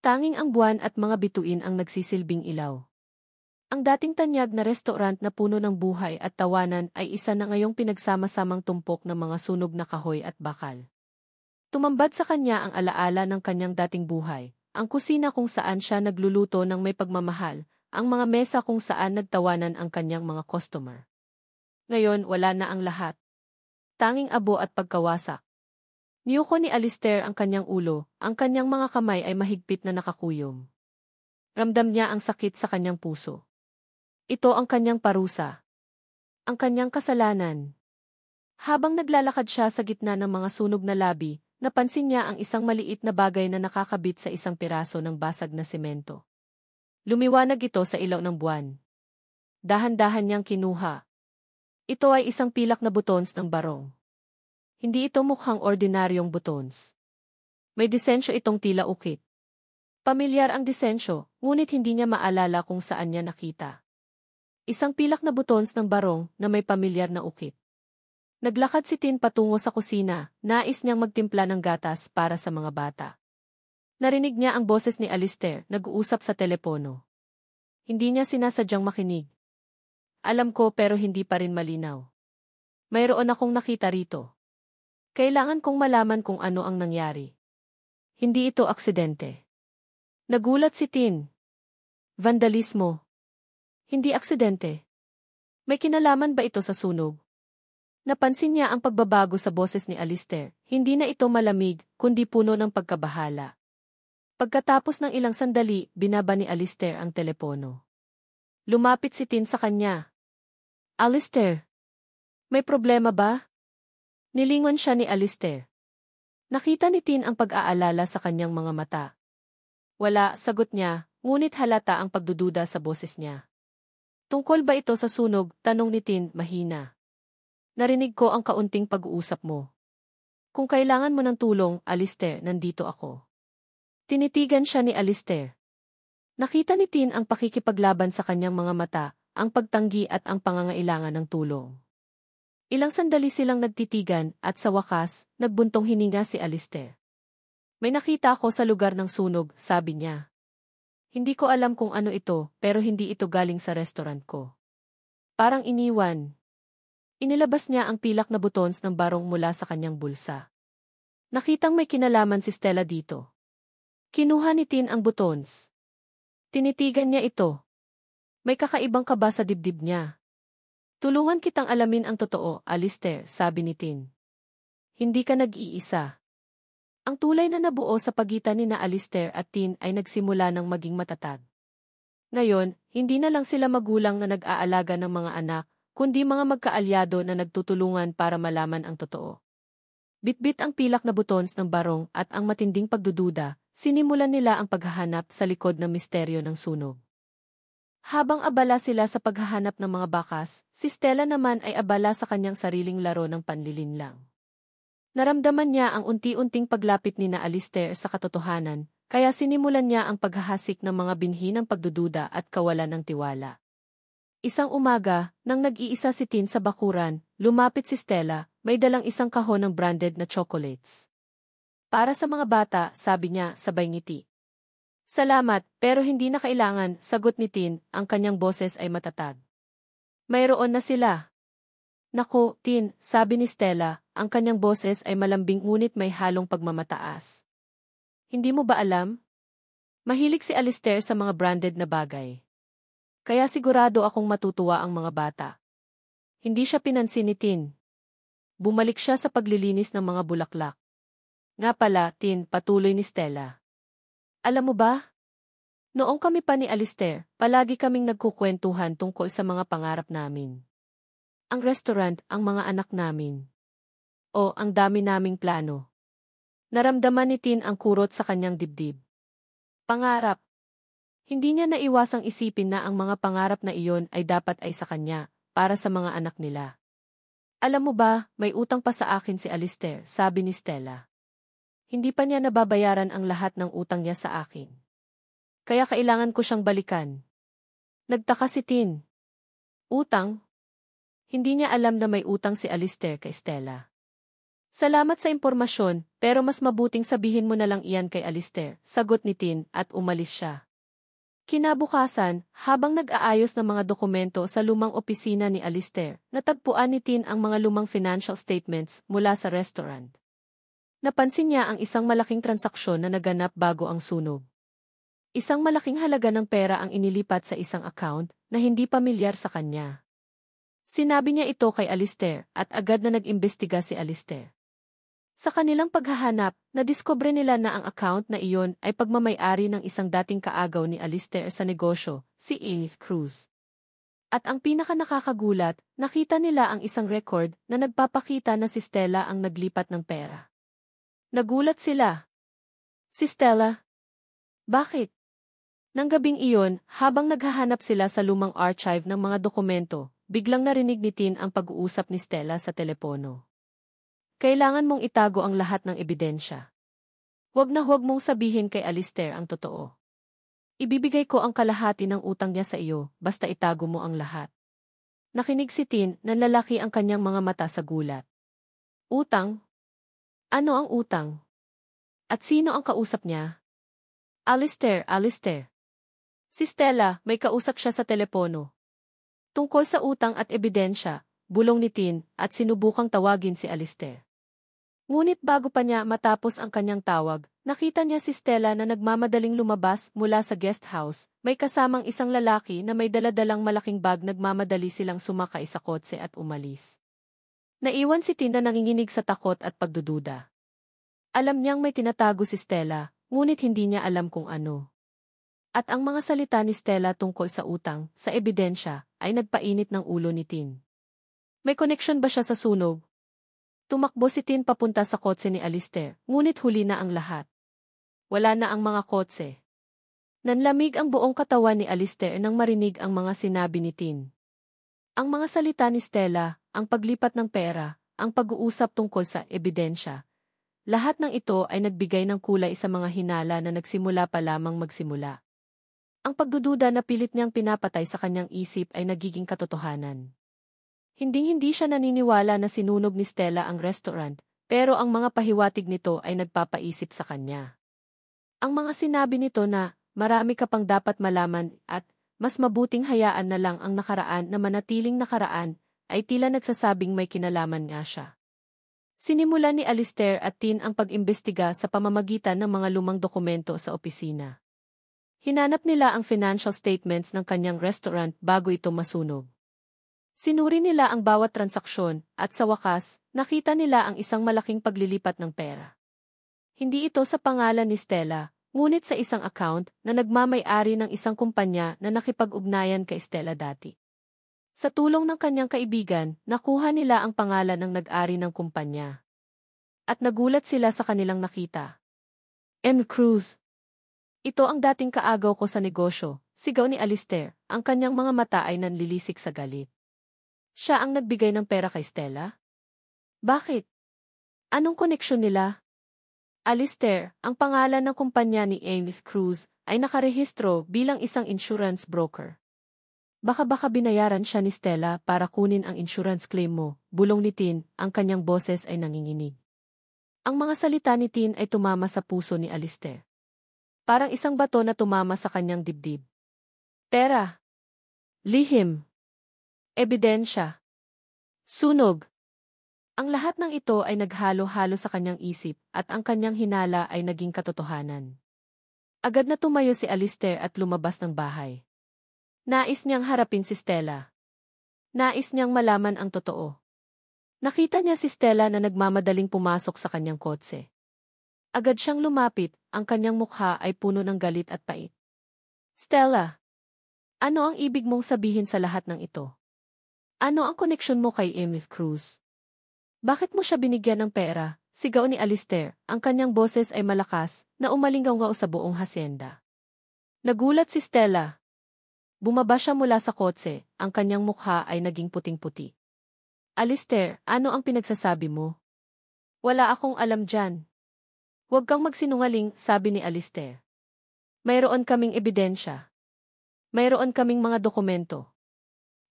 Tanging ang buwan at mga bituin ang nagsisilbing ilaw. Ang dating tanyag na restaurant na puno ng buhay at tawanan ay isa na ngayong pinagsama-samang tumpok ng mga sunog na kahoy at bakal. Tumambad sa kanya ang alaala ng kanyang dating buhay, ang kusina kung saan siya nagluluto ng may pagmamahal, ang mga mesa kung saan nagtawanan ang kanyang mga customer. Ngayon wala na ang lahat. Tanging abo at pagkawasak. Niyuko ni Alistair ang kanyang ulo, ang kanyang mga kamay ay mahigpit na nakakuyom. Ramdam niya ang sakit sa kanyang puso. Ito ang kanyang parusa. Ang kanyang kasalanan. Habang naglalakad siya sa gitna ng mga sunog na labi, napansin niya ang isang maliit na bagay na nakakabit sa isang piraso ng basag na semento. Lumiwanag ito sa ilaw ng buwan. Dahan-dahan niyang kinuha. Ito ay isang pilak na butons ng barong. Hindi ito mukhang ordinaryong butons. May disensyo itong tila ukit. Pamilyar ang disensyo, ngunit hindi niya maalala kung saan niya nakita. Isang pilak na butons ng barong na may pamilyar na ukit. Naglakad si Tin patungo sa kusina, nais niyang magtimpla ng gatas para sa mga bata. Narinig niya ang boses ni Alistair, nag-uusap sa telepono. Hindi niya sinasadyang makinig. Alam ko pero hindi pa rin malinaw. Mayroon akong nakita rito. Kailangan kong malaman kung ano ang nangyari. Hindi ito aksidente. Nagulat si Tin. Vandalismo. Hindi aksidente. May kinalaman ba ito sa sunog? Napansin niya ang pagbabago sa boses ni Alistair. Hindi na ito malamig, kundi puno ng pagkabahala. Pagkatapos ng ilang sandali, binaba ni Alistair ang telepono. Lumapit si Tin sa kanya. Alistair, may problema ba? Nilingon siya ni Alistair. Nakita ni Tin ang pag-aalala sa kanyang mga mata. Wala, sagot niya, ngunit halata ang pagdududa sa boses niya. Tungkol ba ito sa sunog? Tanong ni Tin, mahina. Narinig ko ang kaunting pag-uusap mo. Kung kailangan mo ng tulong, Alistair, nandito ako. Tinitigan siya ni Alistair. Nakita ni Tin ang pakikipaglaban sa kanyang mga mata, ang pagtanggi at ang pangangailangan ng tulong. Ilang sandali silang nagtitigan at sa wakas, nagbuntong hininga si Alistair. May nakita ako sa lugar ng sunog, sabi niya. Hindi ko alam kung ano ito, pero hindi ito galing sa restaurant ko. Parang iniwan. Inilabas niya ang pilak na butons ng barong mula sa kanyang bulsa. Nakitang may kinalaman si Stella dito. Kinuha ni Tin ang butons. Tinitigan niya ito. May kakaibang kaba sa dibdib niya. Tulungan kitang alamin ang totoo, Alistair, sabi ni Tin. Hindi ka nag-iisa. Ang tulay na nabuo sa pagitan ni na Alistair at Tin ay nagsimula ng maging matatag. Ngayon, hindi na lang sila magulang na nag-aalaga ng mga anak, kundi mga magkaalyado na nagtutulungan para malaman ang totoo. Bitbit ang pilak na butons ng barong at ang matinding pagdududa, sinimulan nila ang paghahanap sa likod ng misteryo ng sunog. Habang abala sila sa paghahanap ng mga bakas, si Stella naman ay abala sa kanyang sariling laro ng panlilinlang. Naramdaman niya ang unti-unting paglapit ni na Alistair sa katotohanan, kaya sinimulan niya ang paghahasik ng mga binhi ng pagdududa at kawalan ng tiwala. Isang umaga, nang nag-iisa si Tin sa bakuran, lumapit si Stella, may dalang isang kahon ng branded na chocolates. Para sa mga bata, sabi niya, sabay ngiti. Salamat, pero hindi na kailangan, sagot ni Tin, ang kanyang boses ay matatag. Mayroon na sila. Naku, Tin, sabi ni Stella, ang kanyang boses ay malambing ngunit may halong pagmamataas. Hindi mo ba alam? Mahilig si Alistair sa mga branded na bagay. Kaya sigurado akong matutuwa ang mga bata. Hindi siya pinansin ni Tin. Bumalik siya sa paglilinis ng mga bulaklak. Nga pala, Tin, patuloy ni Stella. Alam mo ba? Noong kami pa ni Alistair, palagi kaming nagkukwentuhan tungkol sa mga pangarap namin. Ang restaurant, ang mga anak namin. O, ang dami naming plano. Naramdaman ni Tin ang kurot sa kanyang dibdib. Pangarap. Hindi niya naiwasang isipin na ang mga pangarap na iyon ay dapat ay sa kanya, para sa mga anak nila. Alam mo ba, may utang pa sa akin si Alistair, sabi ni Stella. Hindi pa niya nababayaran ang lahat ng utang niya sa akin. Kaya kailangan ko siyang balikan. Nagtaka si Tin. Utang? Hindi niya alam na may utang si Alistair kay Stella. Salamat sa impormasyon, pero mas mabuting sabihin mo na lang iyan kay Alistair, sagot ni Tin at umalis siya. Kinabukasan, habang nag-aayos ng mga dokumento sa lumang opisina ni Alistair, natagpuan ni Tin ang mga lumang financial statements mula sa restaurant. Napansin niya ang isang malaking transaksyon na naganap bago ang sunog. Isang malaking halaga ng pera ang inilipat sa isang account na hindi pamilyar sa kanya. Sinabi niya ito kay Alistair at agad na nag-imbestiga si Alistair. Sa kanilang paghahanap, nadiskubre nila na ang account na iyon ay pagmamay-ari ng isang dating kaagaw ni Alistair sa negosyo, si Eve Cruz. At ang pinaka-nakakagulat, nakita nila ang isang record na nagpapakita na si Stella ang naglipat ng pera. Nagulat sila. Si Stella? Bakit? Nang gabing iyon, habang naghahanap sila sa lumang archive ng mga dokumento, biglang narinig ni Tin ang pag-uusap ni Stella sa telepono. Kailangan mong itago ang lahat ng ebidensya. Huwag mong sabihin kay Alistair ang totoo. Ibibigay ko ang kalahati ng utang niya sa iyo, basta itago mo ang lahat. Nakinig si Tin, nanlalaki ang kanyang mga mata sa gulat. Utang? Ano ang utang? At sino ang kausap niya? Alistair. Si Stella, may kausap siya sa telepono. Tungkol sa utang at ebidensya, bulong ni Tin, at sinubukang tawagin si Alistair. Ngunit bago pa niya matapos ang kanyang tawag, nakita niya si Stella na nagmamadaling lumabas mula sa guest house, may kasamang isang lalaki na may daladalang malaking bag. Nagmamadali silang sumakay sa kotse at umalis. Naiwan si Tin na nanginginig sa takot at pagdududa. Alam niyang may tinatago si Stella, ngunit hindi niya alam kung ano. At ang mga salita ni Stella tungkol sa utang, sa ebidensya, ay nagpainit ng ulo ni Tin. May koneksyon ba siya sa sunog? Tumakbo si Tin papunta sa kotse ni Alistair, ngunit huli na ang lahat. Wala na ang mga kotse. Nanlamig ang buong katawan ni Alistair nang marinig ang mga sinabi ni Tin. Ang mga salita ni Stella, ang paglipat ng pera, ang pag-uusap tungkol sa ebidensya, lahat ng ito ay nagbigay ng kulay sa mga hinala na nagsimula pa lamang magsimula. Ang pagdududa na pilit niyang pinapatay sa kanyang isip ay nagiging katotohanan. Hinding-hindi siya naniniwala na sinunog ni Stella ang restaurant, pero ang mga pahiwatig nito ay nagpapaisip sa kanya. Ang mga sinabi nito na, marami ka pang dapat malaman at, mas mabuting hayaan na lang ang nakaraan na manatiling nakaraan, ay tila nagsasabing may kinalaman nga siya. Sinimulan ni Alistair at Tin ang pag-imbestiga sa pamamagitan ng mga lumang dokumento sa opisina. Hinanap nila ang financial statements ng kanyang restaurant bago ito masunog. Sinuri nila ang bawat transaksyon, at sa wakas, nakita nila ang isang malaking paglilipat ng pera. Hindi ito sa pangalan ni Stella, ngunit sa isang account na nagmamay-ari ng isang kumpanya na nakipag-ugnayan kay Stella dati. Sa tulong ng kanyang kaibigan, nakuha nila ang pangalan ng nag-ari ng kumpanya. At nagulat sila sa kanilang nakita. M. Cruz. Ito ang dating kaagaw ko sa negosyo, sigaw ni Alistair, ang kanyang mga mata ay nanlilisik sa galit. Siya ang nagbigay ng pera kay Stella? Bakit? Anong koneksyon nila? Alistair, ang pangalan ng kumpanya ni M. Cruz, ay nakarehistro bilang isang insurance broker. Baka binayaran siya ni Stella para kunin ang insurance claim mo, bulong ni Tin, ang kanyang boses ay nanginginig. Ang mga salita ni Tin ay tumama sa puso ni Alistair. Parang isang bato na tumama sa kanyang dibdib. Pera. Lihim. Ebidensya. Sunog. Ang lahat ng ito ay naghalo-halo sa kanyang isip at ang kanyang hinala ay naging katotohanan. Agad na tumayo si Alistair at lumabas ng bahay. Nais niyang harapin si Stella. Nais niyang malaman ang totoo. Nakita niya si Stella na nagmamadaling pumasok sa kanyang kotse. Agad siyang lumapit, ang kanyang mukha ay puno ng galit at pait. Stella, ano ang ibig mong sabihin sa lahat ng ito? Ano ang koneksyon mo kay M. Cruz? Bakit mo siya binigyan ng pera? Sigaw ni Alistair, ang kanyang boses ay malakas, na umalinggaw sa buong hasyenda. Nagulat si Stella. Bumaba siya mula sa kotse, ang kanyang mukha ay naging puting-puti. Alistair, ano ang pinagsasabi mo? Wala akong alam dyan. Huwag kang magsinungaling, sabi ni Alistair. Mayroon kaming ebidensya. Mayroon kaming mga dokumento.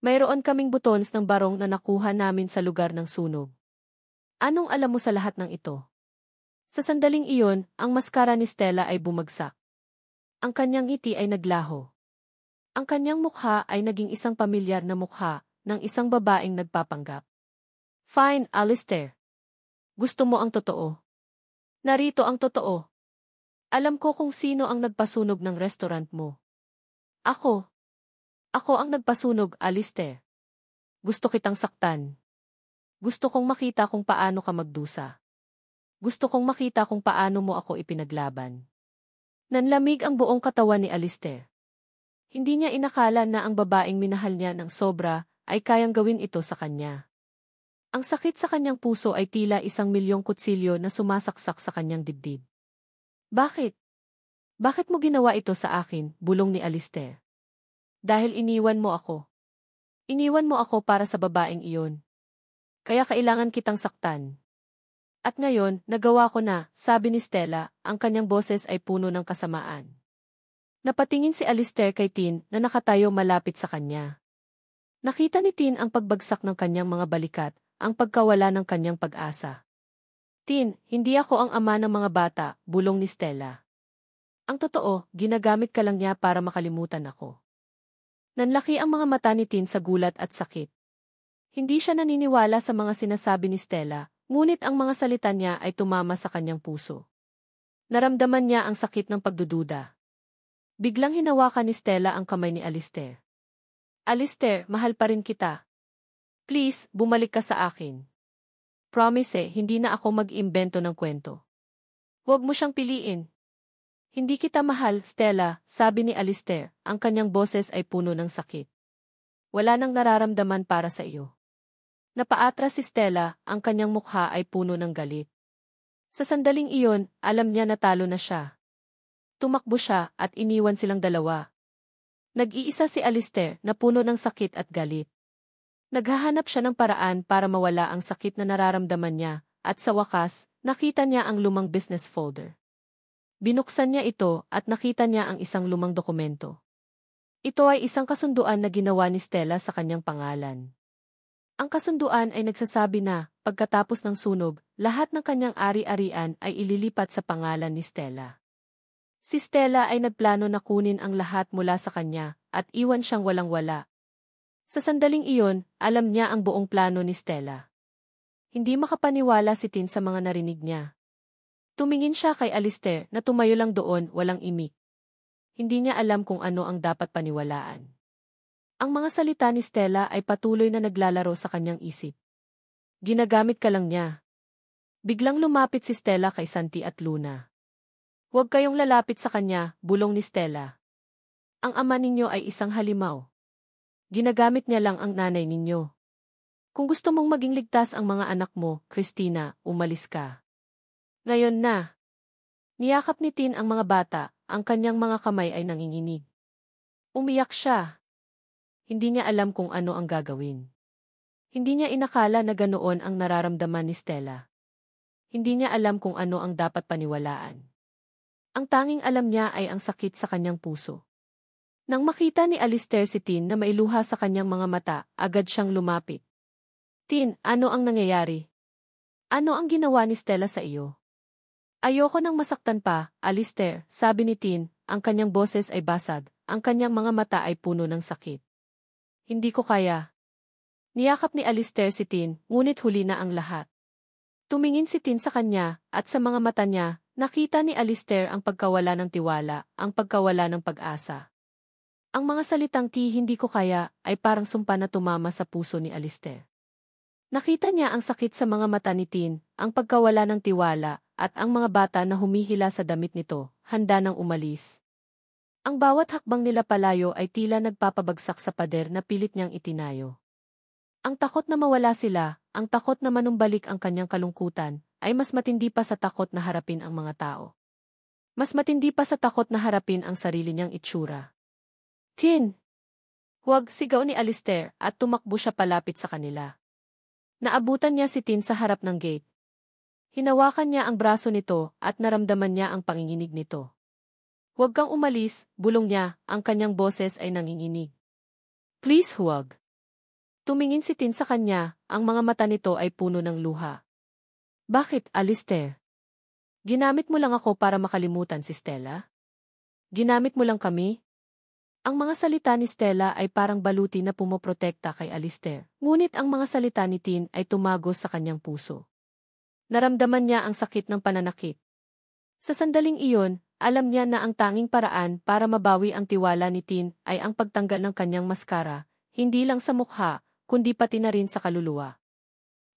Mayroon kaming buttons ng barong na nakuha namin sa lugar ng sunog. Anong alam mo sa lahat ng ito? Sa sandaling iyon, ang maskara ni Stella ay bumagsak. Ang kanyang ngiti ay naglaho. Ang kanyang mukha ay naging isang pamilyar na mukha ng isang babaeng nagpapanggap. Fine, Alistair. Gusto mo ang totoo? Narito ang totoo. Alam ko kung sino ang nagpasunog ng restaurant mo. Ako. Ako ang nagpasunog, Alistair. Gusto kitang saktan. Gusto kong makita kung paano ka magdusa. Gusto kong makita kung paano mo ako ipinaglaban. Nanlamig ang buong katawan ni Alistair. Hindi niya inakala na ang babaeng minahal niya ng sobra ay kayang gawin ito sa kanya. Ang sakit sa kanyang puso ay tila 1,000,000 kutsilyo na sumasaksak sa kanyang dibdib. Bakit? Bakit mo ginawa ito sa akin, bulong ni Alistair? Dahil iniwan mo ako. Iniwan mo ako para sa babaeng iyon. Kaya kailangan kitang saktan. At ngayon, nagawa ko na, sabi ni Stella, ang kanyang boses ay puno ng kasamaan. Napatingin si Alistair kay Tin na nakatayo malapit sa kanya. Nakita ni Tin ang pagbagsak ng kanyang mga balikat, ang pagkawala ng kanyang pag-asa. Tin, hindi ako ang ama ng mga bata, bulong ni Stella. Ang totoo, ginagamit ka lang niya para makalimutan ako. Nanlaki ang mga mata ni Tin sa gulat at sakit. Hindi siya naniniwala sa mga sinasabi ni Stella, ngunit ang mga salita niya ay tumama sa kanyang puso. Naramdaman niya ang sakit ng pagdududa. Biglang hinawakan ni Stella ang kamay ni Alistair. Alistair, mahal pa rin kita. Please, bumalik ka sa akin. Promise, hindi na ako mag-imbento ng kwento. Huwag mo siyang piliin. Hindi kita mahal, Stella, sabi ni Alistair, ang kanyang boses ay puno ng sakit. Wala nang nararamdaman para sa iyo. Napaatras si Stella, ang kanyang mukha ay puno ng galit. Sa sandaling iyon, alam niya na talo na siya. Tumakbo siya at iniwan silang dalawa. Nag-iisa si Alistair na puno ng sakit at galit. Naghahanap siya ng paraan para mawala ang sakit na nararamdaman niya, at sa wakas, nakita niya ang lumang business folder. Binuksan niya ito at nakita niya ang isang lumang dokumento. Ito ay isang kasunduan na ginawa ni Stella sa kanyang pangalan. Ang kasunduan ay nagsasabi na, pagkatapos ng sunog, lahat ng kanyang ari-arian ay ililipat sa pangalan ni Stella. Si Stella ay nagplano na kunin ang lahat mula sa kanya, at iwan siyang walang-wala. Sa sandaling iyon, alam niya ang buong plano ni Stella. Hindi makapaniwala si Tin sa mga narinig niya. Tumingin siya kay Alistair na tumayo lang doon, walang imik. Hindi niya alam kung ano ang dapat paniwalaan. Ang mga salita ni Stella ay patuloy na naglalaro sa kanyang isip. Ginagamit ka lang niya. Biglang lumapit si Stella kay Santi at Luna. Huwag kayong lalapit sa kanya, bulong ni Stella. Ang ama ninyo ay isang halimaw. Ginagamit niya lang ang nanay ninyo. Kung gusto mong maging ligtas ang mga anak mo, Christina, umalis ka. Ngayon na. Niyakap ni Tin ang mga bata, ang kanyang mga kamay ay nanginginig. Umiyak siya. Hindi niya alam kung ano ang gagawin. Hindi niya inakala na ganoon ang nararamdaman ni Stella. Hindi niya alam kung ano ang dapat paniwalaan. Ang tanging alam niya ay ang sakit sa kanyang puso. Nang makita ni Alistair si Tin na mailuha sa kanyang mga mata, agad siyang lumapit. Tin, ano ang nangyayari? Ano ang ginawa ni Stella sa iyo? Ayoko nang masaktan pa, Alistair, sabi ni Tin, ang kanyang boses ay basag, ang kanyang mga mata ay puno ng sakit. Hindi ko kaya. Niyakap ni Alistair si Tin, ngunit huli na ang lahat. Tumingin si Tin sa kanya, at sa mga mata niya, nakita ni Alistair ang pagkawala ng tiwala, ang pagkawala ng pag-asa. Ang mga salitang hindi ko kaya, ay parang sumpa na tumama sa puso ni Alistair. Nakita niya ang sakit sa mga mata ni Tin, ang pagkawala ng tiwala, at ang mga bata na humihila sa damit nito, handa nang umalis. Ang bawat hakbang nila palayo ay tila nagpapabagsak sa pader na pilit niyang itinayo. Ang takot na mawala sila, ang takot na manumbalik ang kanyang kalungkutan, ay mas matindi pa sa takot na harapin ang mga tao. Mas matindi pa sa takot na harapin ang sarili niyang itsura. Tin! Huwag, sigaw ni Alistair, at tumakbo siya palapit sa kanila. Naabutan niya si Tin sa harap ng gate. Hinawakan niya ang braso nito, at naramdaman niya ang panginginig nito. Huwag kang umalis, bulong niya, ang kanyang boses ay nanginginig. Please huwag. Tumingin si Tin sa kanya, ang mga mata nito ay puno ng luha. Bakit, Alistair? Ginamit mo lang ako para makalimutan si Stella? Ginamit mo lang kami? Ang mga salita ni Stella ay parang baluti na pumoprotekta kay Alistair, ngunit ang mga salita ni Tin ay tumagos sa kanyang puso. Naramdaman niya ang sakit ng pananakit. Sa sandaling iyon, alam niya na ang tanging paraan para mabawi ang tiwala ni Tin ay ang pagtanggal ng kanyang maskara, hindi lang sa mukha, kundi pati na rin sa kaluluwa.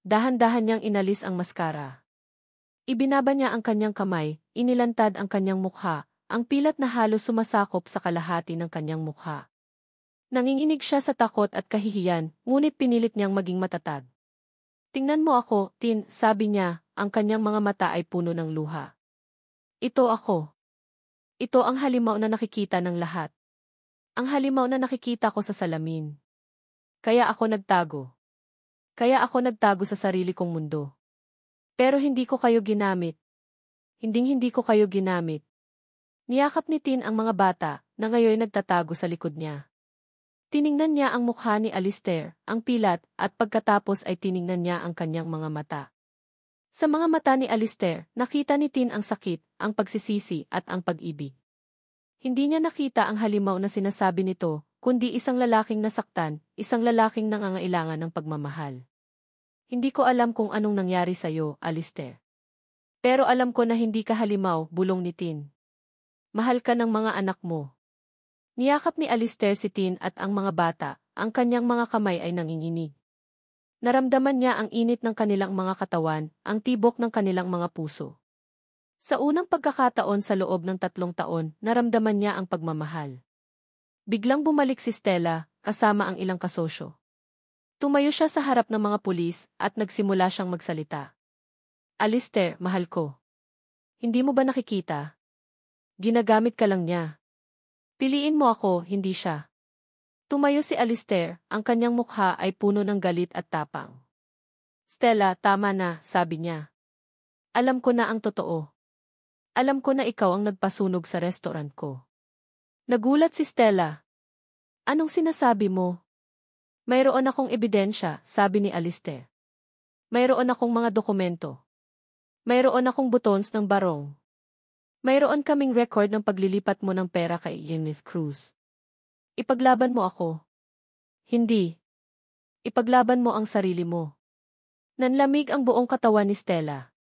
Dahan-dahan niyang inalis ang maskara. Ibinaba niya ang kanyang kamay, inilantad ang kanyang mukha, ang pilat na halos sumasakop sa kalahati ng kanyang mukha. Nanginginig siya sa takot at kahihiyan, ngunit pinilit niyang maging matatag. Tingnan mo ako, Tin, sabi niya, ang kanyang mga mata ay puno ng luha. Ito ako. Ito ang halimaw na nakikita ng lahat. Ang halimaw na nakikita ko sa salamin. Kaya ako nagtago. Kaya ako nagtago sa sarili kong mundo. Pero hindi ko kayo ginamit. Hindi ko kayo ginamit. Niyakap ni Tin ang mga bata na ngayon nagtatago sa likod niya. Tiningnan niya ang mukha ni Alistair, ang pilat, at pagkatapos ay tiningnan niya ang kanyang mga mata. Sa mga mata ni Alistair, nakita ni Tin ang sakit, ang pagsisisi, at ang pag-ibig. Hindi niya nakita ang halimaw na sinasabi nito, kundi isang lalaking nasaktan, isang lalaking nangangailangan ng pagmamahal. Hindi ko alam kung anong nangyari sa'yo, Alistair. Pero alam ko na hindi ka halimaw, bulong ni Tin. Mahal ka ng mga anak mo. Niyakap ni Alistair si Tin at ang mga bata, ang kanyang mga kamay ay nanginginig. Naramdaman niya ang init ng kanilang mga katawan, ang tibok ng kanilang mga puso. Sa unang pagkakataon sa loob ng 3 taon, naramdaman niya ang pagmamahal. Biglang bumalik si Stella, kasama ang ilang kasosyo. Tumayo siya sa harap ng mga pulis at nagsimula siyang magsalita. Alistair, mahal ko. Hindi mo ba nakikita? Ginagamit ka lang niya. Piliin mo ako, hindi siya. Tumayo si Alistair, ang kanyang mukha ay puno ng galit at tapang. Stella, tama na, sabi niya. Alam ko na ang totoo. Alam ko na ikaw ang nagpasunog sa restaurant ko. Nagulat si Stella. Anong sinasabi mo? Mayroon akong ebidensya, sabi ni Alistair. Mayroon akong mga dokumento. Mayroon akong buttons ng barong. Mayroon kaming record ng paglilipat mo ng pera kay Yennefer Cruz. Ipaglaban mo ako. Hindi. Ipaglaban mo ang sarili mo. Nanlamig ang buong katawan ni Stella.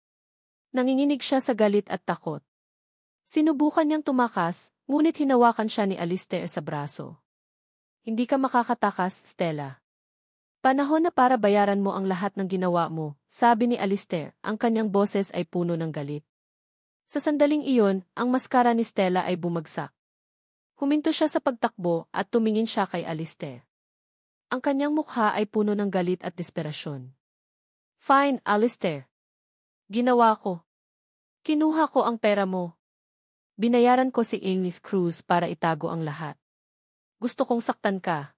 Nanginginig siya sa galit at takot. Sinubukan niyang tumakas, ngunit hinawakan siya ni Alistair sa braso. Hindi ka makakatakas, Stella. Panahon na para bayaran mo ang lahat ng ginawa mo, sabi ni Alistair, ang kanyang boses ay puno ng galit. Sa sandaling iyon, ang maskara ni Stella ay bumagsak. Huminto siya sa pagtakbo at tumingin siya kay Alistair. Ang kanyang mukha ay puno ng galit at desperasyon. Fine, Alistair. Ginawa ko. Kinuha ko ang pera mo. Binayaran ko si Yennefer Cruz para itago ang lahat. Gusto kong saktan ka.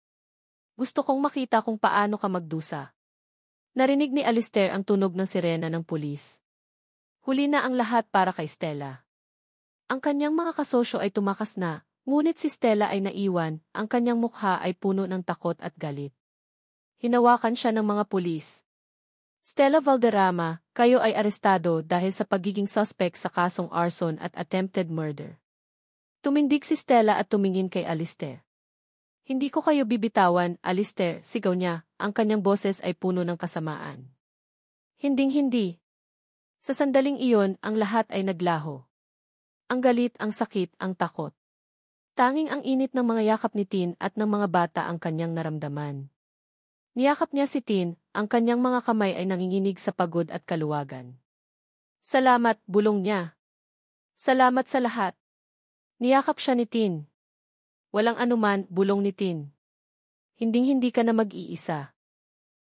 Gusto kong makita kung paano ka magdusa. Narinig ni Alistair ang tunog ng sirena ng pulis. Huli na ang lahat para kay Stella. Ang kanyang mga kasosyo ay tumakas na, ngunit si Stella ay naiwan, ang kanyang mukha ay puno ng takot at galit. Hinawakan siya ng mga pulis. Stella Valderrama, kayo ay arestado dahil sa pagiging suspect sa kasong arson at attempted murder. Tumindig si Stella at tumingin kay Alistair. Hindi ko kayo bibitawan, Alistair, sigaw niya, ang kanyang boses ay puno ng kasamaan. Hinding-hindi. Sa sandaling iyon, ang lahat ay naglaho. Ang galit, ang sakit, ang takot. Tanging ang init ng mga yakap ni Tin at ng mga bata ang kanyang naramdaman. Niyakap niya si Tin, ang kanyang mga kamay ay nanginginig sa pagod at kaluwagan. Salamat, bulong niya. Salamat sa lahat. Niyakap siya ni Tin. Walang anuman, bulong ni Tin. Hinding-hindi ka na mag-iisa.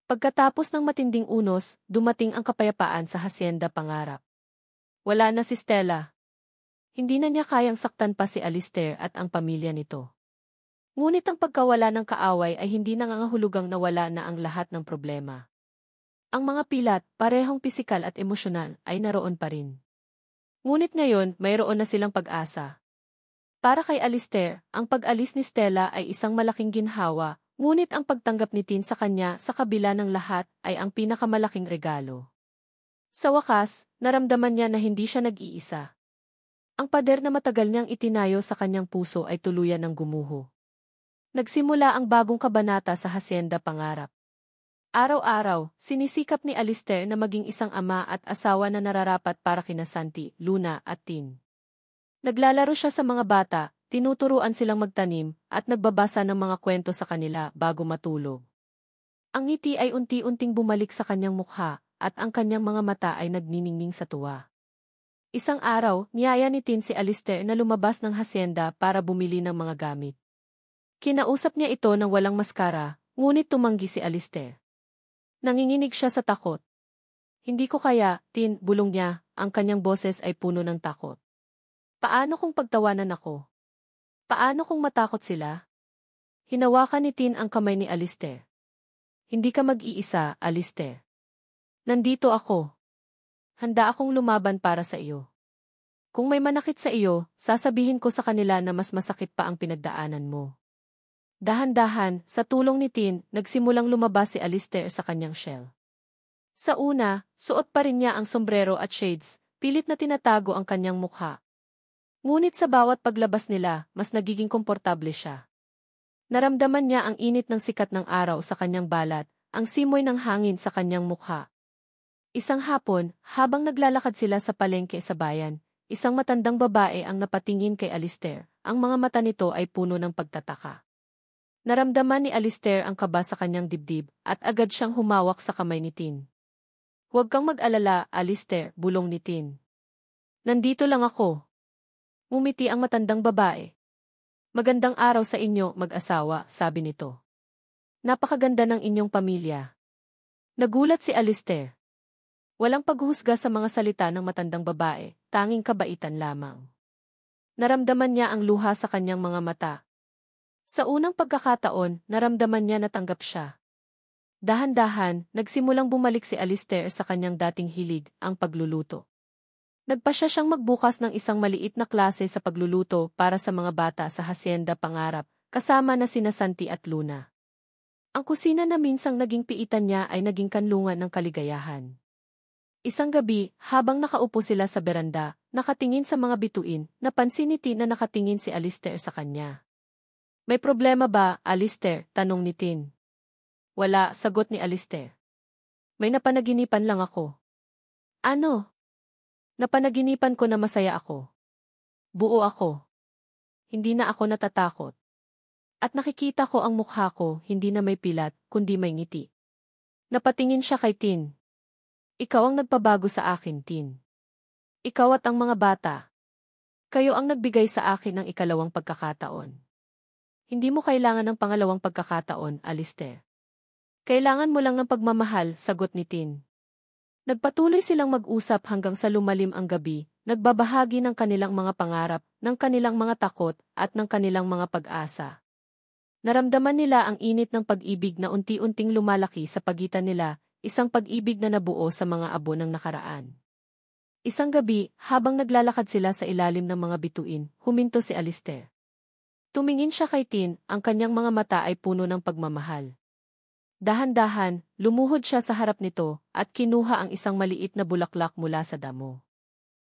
Pagkatapos ng matinding unos, dumating ang kapayapaan sa Hacienda Pangarap. Wala na si Stella. Hindi na niya kayang saktan pa si Alistair at ang pamilya nito. Ngunit ang pagkawala ng kaaway ay hindi nangangahulugang nawala na ang lahat ng problema. Ang mga pilat, parehong pisikal at emosyonal, ay naroon pa rin. Ngunit ngayon, mayroon na silang pag-asa. Para kay Alistair, ang pag-alis ni Stella ay isang malaking ginhawa, ngunit ang pagtanggap ni Tin sa kanya sa kabila ng lahat ay ang pinakamalaking regalo. Sa wakas, naramdaman niya na hindi siya nag-iisa. Ang pader na matagal niyang itinayo sa kanyang puso ay tuluyan ng gumuho. Nagsimula ang bagong kabanata sa Hacienda Pangarap. Araw-araw, sinisikap ni Alistair na maging isang ama at asawa na nararapat para kina Santi, Luna at Tin. Naglalaro siya sa mga bata, tinuturuan silang magtanim, at nagbabasa ng mga kwento sa kanila bago matulog. Ang ngiti ay unti-unting bumalik sa kanyang mukha, at ang kanyang mga mata ay nagniningning sa tuwa. Isang araw, niyaya ni Tin si Alistair na lumabas ng hacienda para bumili ng mga gamit. Kinausap niya ito ng walang maskara, ngunit tumanggi si Alistair. Nanginginig siya sa takot. Hindi ko kaya, Tin, bulong niya, ang kanyang boses ay puno ng takot. Paano kung pagtawanan ako? Paano kung matakot sila? Hinawakan ni Tin ang kamay ni Alistair. Hindi ka mag-iisa, Alistair. Nandito ako. Handa akong lumaban para sa iyo. Kung may manakit sa iyo, sasabihin ko sa kanila na mas masakit pa ang pinagdaanan mo. Dahan-dahan, sa tulong ni Tin, nagsimulang lumabas si Alistair sa kanyang shell. Sa una, suot pa rin niya ang sombrero at shades, pilit na tinatago ang kanyang mukha. Ngunit sa bawat paglabas nila, mas nagiging komportable siya. Naramdaman niya ang init ng sikat ng araw sa kanyang balat, ang simoy ng hangin sa kanyang mukha. Isang hapon, habang naglalakad sila sa palengke sa bayan, isang matandang babae ang napatingin kay Alistair. Ang mga mata nito ay puno ng pagtataka. Naramdaman ni Alistair ang kaba sa kanyang dibdib at agad siyang humawak sa kamay ni Tin. Huwag kang mag-alala, Alistair, bulong ni Tin. Nandito lang ako. Ngumiti ang matandang babae. Magandang araw sa inyo, mag-asawa, sabi nito. Napakaganda ng inyong pamilya. Nagulat si Alistair. Walang paghuhusga sa mga salita ng matandang babae, tanging kabaitan lamang. Naramdaman niya ang luha sa kanyang mga mata. Sa unang pagkakataon, naramdaman niya na tanggap siya. Dahan-dahan, nagsimulang bumalik si Alistair sa kanyang dating hilig, ang pagluluto. Nagpasya siyang magbukas ng isang maliit na klase sa pagluluto para sa mga bata sa Hacienda Pangarap, kasama na sina Santi at Luna. Ang kusina na minsang naging piitan niya ay naging kanlungan ng kaligayahan. Isang gabi, habang nakaupo sila sa beranda, nakatingin sa mga bituin, napansin ni Tin na nakatingin si Alistair sa kanya. May problema ba, Alistair? Tanong ni Tin. Wala, sagot ni Alistair. May napanaginipan lang ako. Ano? Napanaginipan ko na masaya ako. Buo ako. Hindi na ako natatakot. At nakikita ko ang mukha ko, hindi na may pilat, kundi may ngiti. Napatingin siya kay Tin. Ikaw ang nagpabago sa akin, Tin. Ikaw at ang mga bata. Kayo ang nagbigay sa akin ng ikalawang pagkakataon. Hindi mo kailangan ng pangalawang pagkakataon, Alistair. Kailangan mo lang ng pagmamahal, sagot ni Tin. Nagpatuloy silang mag-usap hanggang sa lumalim ang gabi, nagbabahagi ng kanilang mga pangarap, ng kanilang mga takot, at ng kanilang mga pag-asa. Naramdaman nila ang init ng pag-ibig na unti-unting lumalaki sa pagitan nila, isang pag-ibig na nabuo sa mga abo ng nakaraan. Isang gabi, habang naglalakad sila sa ilalim ng mga bituin, huminto si Alistair. Tumingin siya kay Tin, ang kanyang mga mata ay puno ng pagmamahal. Dahan-dahan, lumuhod siya sa harap nito, at kinuha ang isang maliit na bulaklak mula sa damo.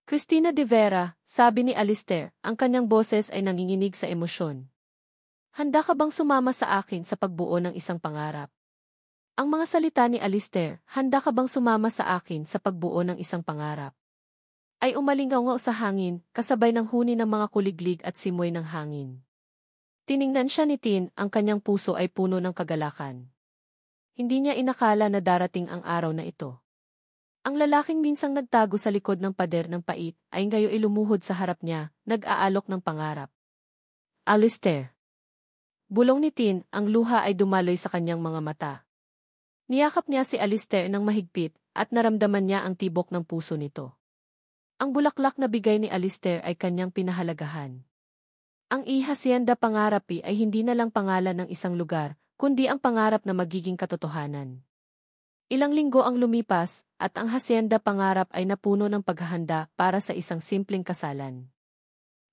Cristina de Vera, sabi ni Alistair, ang kanyang boses ay nanginginig sa emosyon. Handa ka bang sumama sa akin sa pagbuo ng isang pangarap? Ang mga salita ni Alistair, handa ka bang sumama sa akin sa pagbuo ng isang pangarap? Ay umalingaw sa hangin, kasabay ng huni ng mga kuliglig at simoy ng hangin. Tiningnan siya ni Tin, ang kanyang puso ay puno ng kagalakan. Hindi niya inakala na darating ang araw na ito. Ang lalaking minsang nagtago sa likod ng pader ng pait, ay ngayon ilumuhod sa harap niya, nag-aalok ng pangarap. Alistair. Bulong ni Tin, ang luha ay dumaloy sa kanyang mga mata. Niyakap niya si Alistair ng mahigpit, at naramdaman niya ang tibok ng puso nito. Ang bulaklak na bigay ni Alistair ay kanyang pinahalagahan. Ang Hacienda Pangarapi ay hindi na lang pangalan ng isang lugar, kundi ang pangarap na magiging katotohanan. Ilang linggo ang lumipas, at ang Hacienda Pangarap ay napuno ng paghahanda para sa isang simpleng kasalan.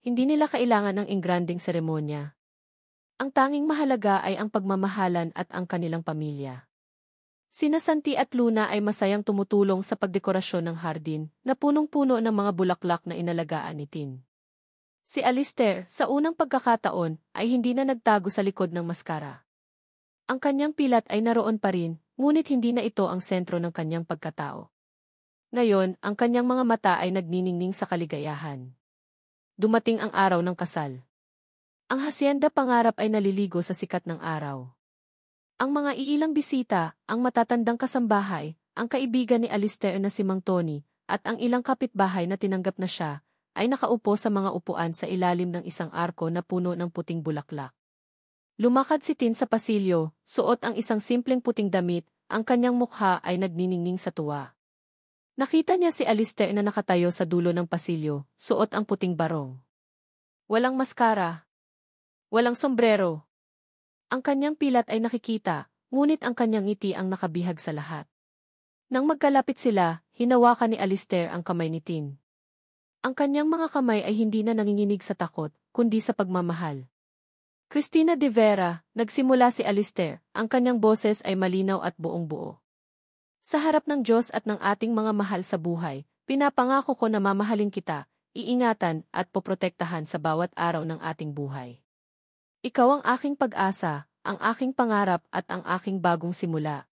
Hindi nila kailangan ng engranding seremonya. Ang tanging mahalaga ay ang pagmamahalan at ang kanilang pamilya. Sina Santi at Luna ay masayang tumutulong sa pagdekorasyon ng hardin, na punong-puno ng mga bulaklak na inalagaan ni Tin. Si Alistair, sa unang pagkakataon, ay hindi na nagtago sa likod ng maskara. Ang kanyang pilat ay naroon pa rin, ngunit hindi na ito ang sentro ng kanyang pagkatao. Ngayon, ang kanyang mga mata ay nagniningning sa kaligayahan. Dumating ang araw ng kasal. Ang Hacienda Pangarap ay naliligo sa sikat ng araw. Ang mga iilang bisita, ang matatandang kasambahay, ang kaibigan ni Alistair na si Mang Tony, at ang ilang kapitbahay na tinanggap na siya, ay nakaupo sa mga upuan sa ilalim ng isang arko na puno ng puting bulaklak. Lumakad si Tin sa pasilyo, suot ang isang simpleng puting damit, ang kanyang mukha ay nagniningning sa tuwa. Nakita niya si Alistair na nakatayo sa dulo ng pasilyo, suot ang puting barong. Walang maskara. Walang sombrero. Ang kanyang pilat ay nakikita, ngunit ang kanyang ngiti ang nakabihag sa lahat. Nang magkalapit sila, hinawakan ni Alistair ang kamay ni Tin. Ang kanyang mga kamay ay hindi na nanginginig sa takot, kundi sa pagmamahal. Cristina de Vera, nagsimula si Alistair, ang kanyang boses ay malinaw at buong-buo. Sa harap ng Diyos at ng ating mga mahal sa buhay, pinapangako ko na mamahalin kita, iingatan at poprotektahan sa bawat araw ng ating buhay. Ikaw ang aking pag-asa, ang aking pangarap at ang aking bagong simula.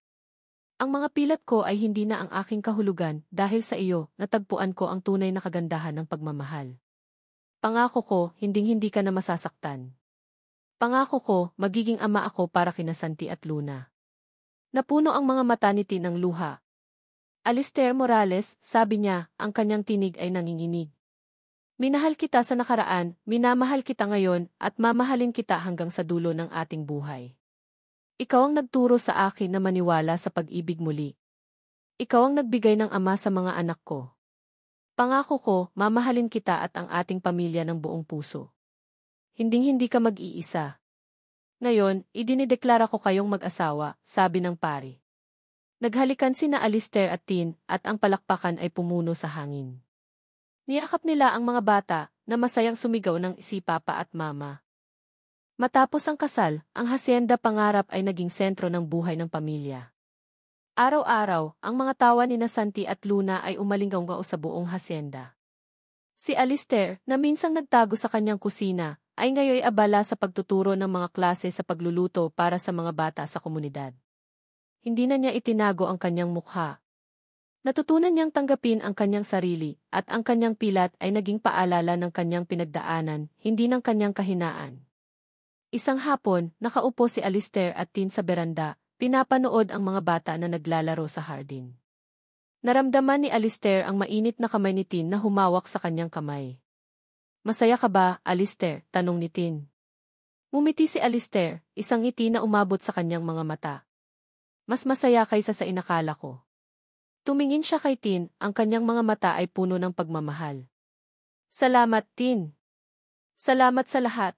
Ang mga pilat ko ay hindi na ang aking kahulugan dahil sa iyo, natagpuan ko ang tunay na kagandahan ng pagmamahal. Pangako ko, hinding-hindi ka na masasaktan. Pangako ko, magiging ama ako para kina Santi at Luna. Napuno ang mga mata ni Tin ng luha. Alistair Morales, sabi niya, ang kanyang tinig ay nanginginig. Minahal kita sa nakaraan, minamahal kita ngayon, at mamahalin kita hanggang sa dulo ng ating buhay. Ikaw ang nagturo sa akin na maniwala sa pag-ibig muli. Ikaw ang nagbigay ng ama sa mga anak ko. Pangako ko, mamahalin kita at ang ating pamilya ng buong puso. Hinding-hindi ka mag-iisa. Ngayon, idinideklara ko kayong mag-asawa, sabi ng pari. Naghalikan sina Alistair at Tin, at ang palakpakan ay pumuno sa hangin. Niyakap nila ang mga bata, na masayang sumigaw ng si Papa at Mama. Matapos ang kasal, ang hasyenda pangarap ay naging sentro ng buhay ng pamilya. Araw-araw, ang mga tawa ni Santi at Luna ay umalinggaw sa buong hasyenda. Si Alistair, na minsang nagtago sa kanyang kusina, ay ngayoy abala sa pagtuturo ng mga klase sa pagluluto para sa mga bata sa komunidad. Hindi na niya itinago ang kanyang mukha. Natutunan niyang tanggapin ang kanyang sarili, at ang kanyang pilat ay naging paalala ng kanyang pinagdaanan, hindi ng kanyang kahinaan. Isang hapon, nakaupo si Alistair at Tin sa beranda, pinapanood ang mga bata na naglalaro sa hardin. Naramdaman ni Alistair ang mainit na kamay ni Tin na humawak sa kanyang kamay. Masaya ka ba, Alistair? Tanong ni Tin. Ngumiti si Alistair, isang ngiti na umabot sa kanyang mga mata. Mas masaya kaysa sa inakala ko. Tumingin siya kay Tin, ang kanyang mga mata ay puno ng pagmamahal. Salamat, Tin. Salamat sa lahat.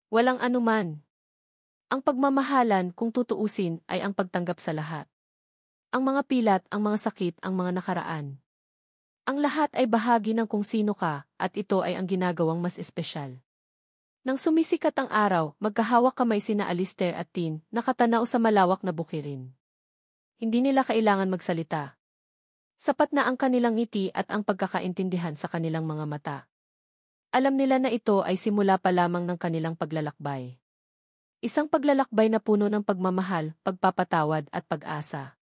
Walang anuman. Ang pagmamahalan, kung tutuusin, ay ang pagtanggap sa lahat. Ang mga pilat, ang mga sakit, ang mga nakaraan. Ang lahat ay bahagi ng kung sino ka, at ito ay ang ginagawang mas espesyal. Nang sumisikat ang araw, magkahawak kamay sina Alistair at Tin, nakatanaw sa malawak na bukirin. Hindi nila kailangan magsalita. Sapat na ang kanilang ngiti at ang pagkakaintindihan sa kanilang mga mata. Alam nila na ito ay simula pa lamang ng kanilang paglalakbay. Isang paglalakbay na puno ng pagmamahal, pagpapatawad at pag-asa.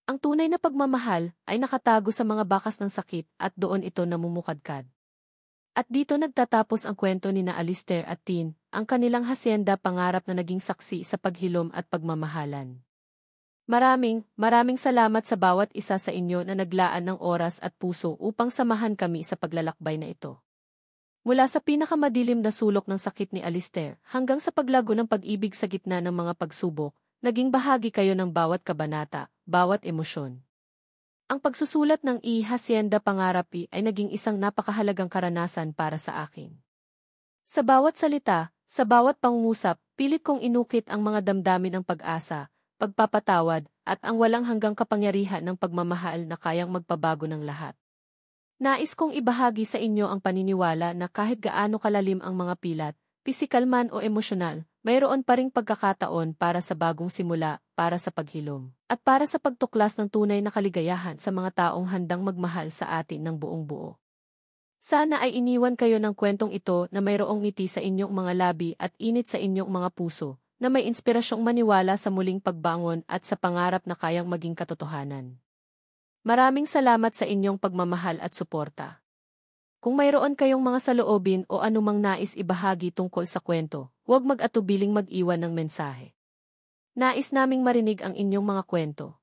Ang tunay na pagmamahal ay nakatago sa mga bakas ng sakit at doon ito namumukadkad. At dito nagtatapos ang kwento ni na Alistair at Tin, ang kanilang hasyenda pangarap na naging saksi sa paghilom at pagmamahalan. Maraming salamat sa bawat isa sa inyo na naglaan ng oras at puso upang samahan kami sa paglalakbay na ito. Mula sa pinakamadilim na sulok ng sakit ni Alistair hanggang sa paglago ng pag-ibig sa gitna ng mga pagsubok, naging bahagi kayo ng bawat kabanata, bawat emosyon. Ang pagsusulat ng Hacienda Pangarapi ay naging isang napakahalagang karanasan para sa akin. Sa bawat salita, sa bawat pangungusap, pilit kong inukit ang mga damdamin ng pag-asa, pagpapatawad, at ang walang hanggang kapangyarihan ng pagmamahal na kayang magpabago ng lahat. Nais kong ibahagi sa inyo ang paniniwala na kahit gaano kalalim ang mga pilat, pisikal man o emosyonal, mayroon pa ring pagkakataon para sa bagong simula, para sa paghilom, at para sa pagtuklas ng tunay na kaligayahan sa mga taong handang magmahal sa atin ng buong buo. Sana ay iniwan kayo ng kwentong ito na mayroong ngiti sa inyong mga labi at init sa inyong mga puso, na may inspirasyong maniwala sa muling pagbangon at sa pangarap na kayang maging katotohanan. Maraming salamat sa inyong pagmamahal at suporta. Kung mayroon kayong mga saloobin o anumang nais ibahagi tungkol sa kwento, huwag mag-atubiling mag-iwan ng mensahe. Nais naming marinig ang inyong mga kwento.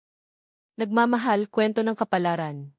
Nagmamahal, Kwento ng Kapalaran.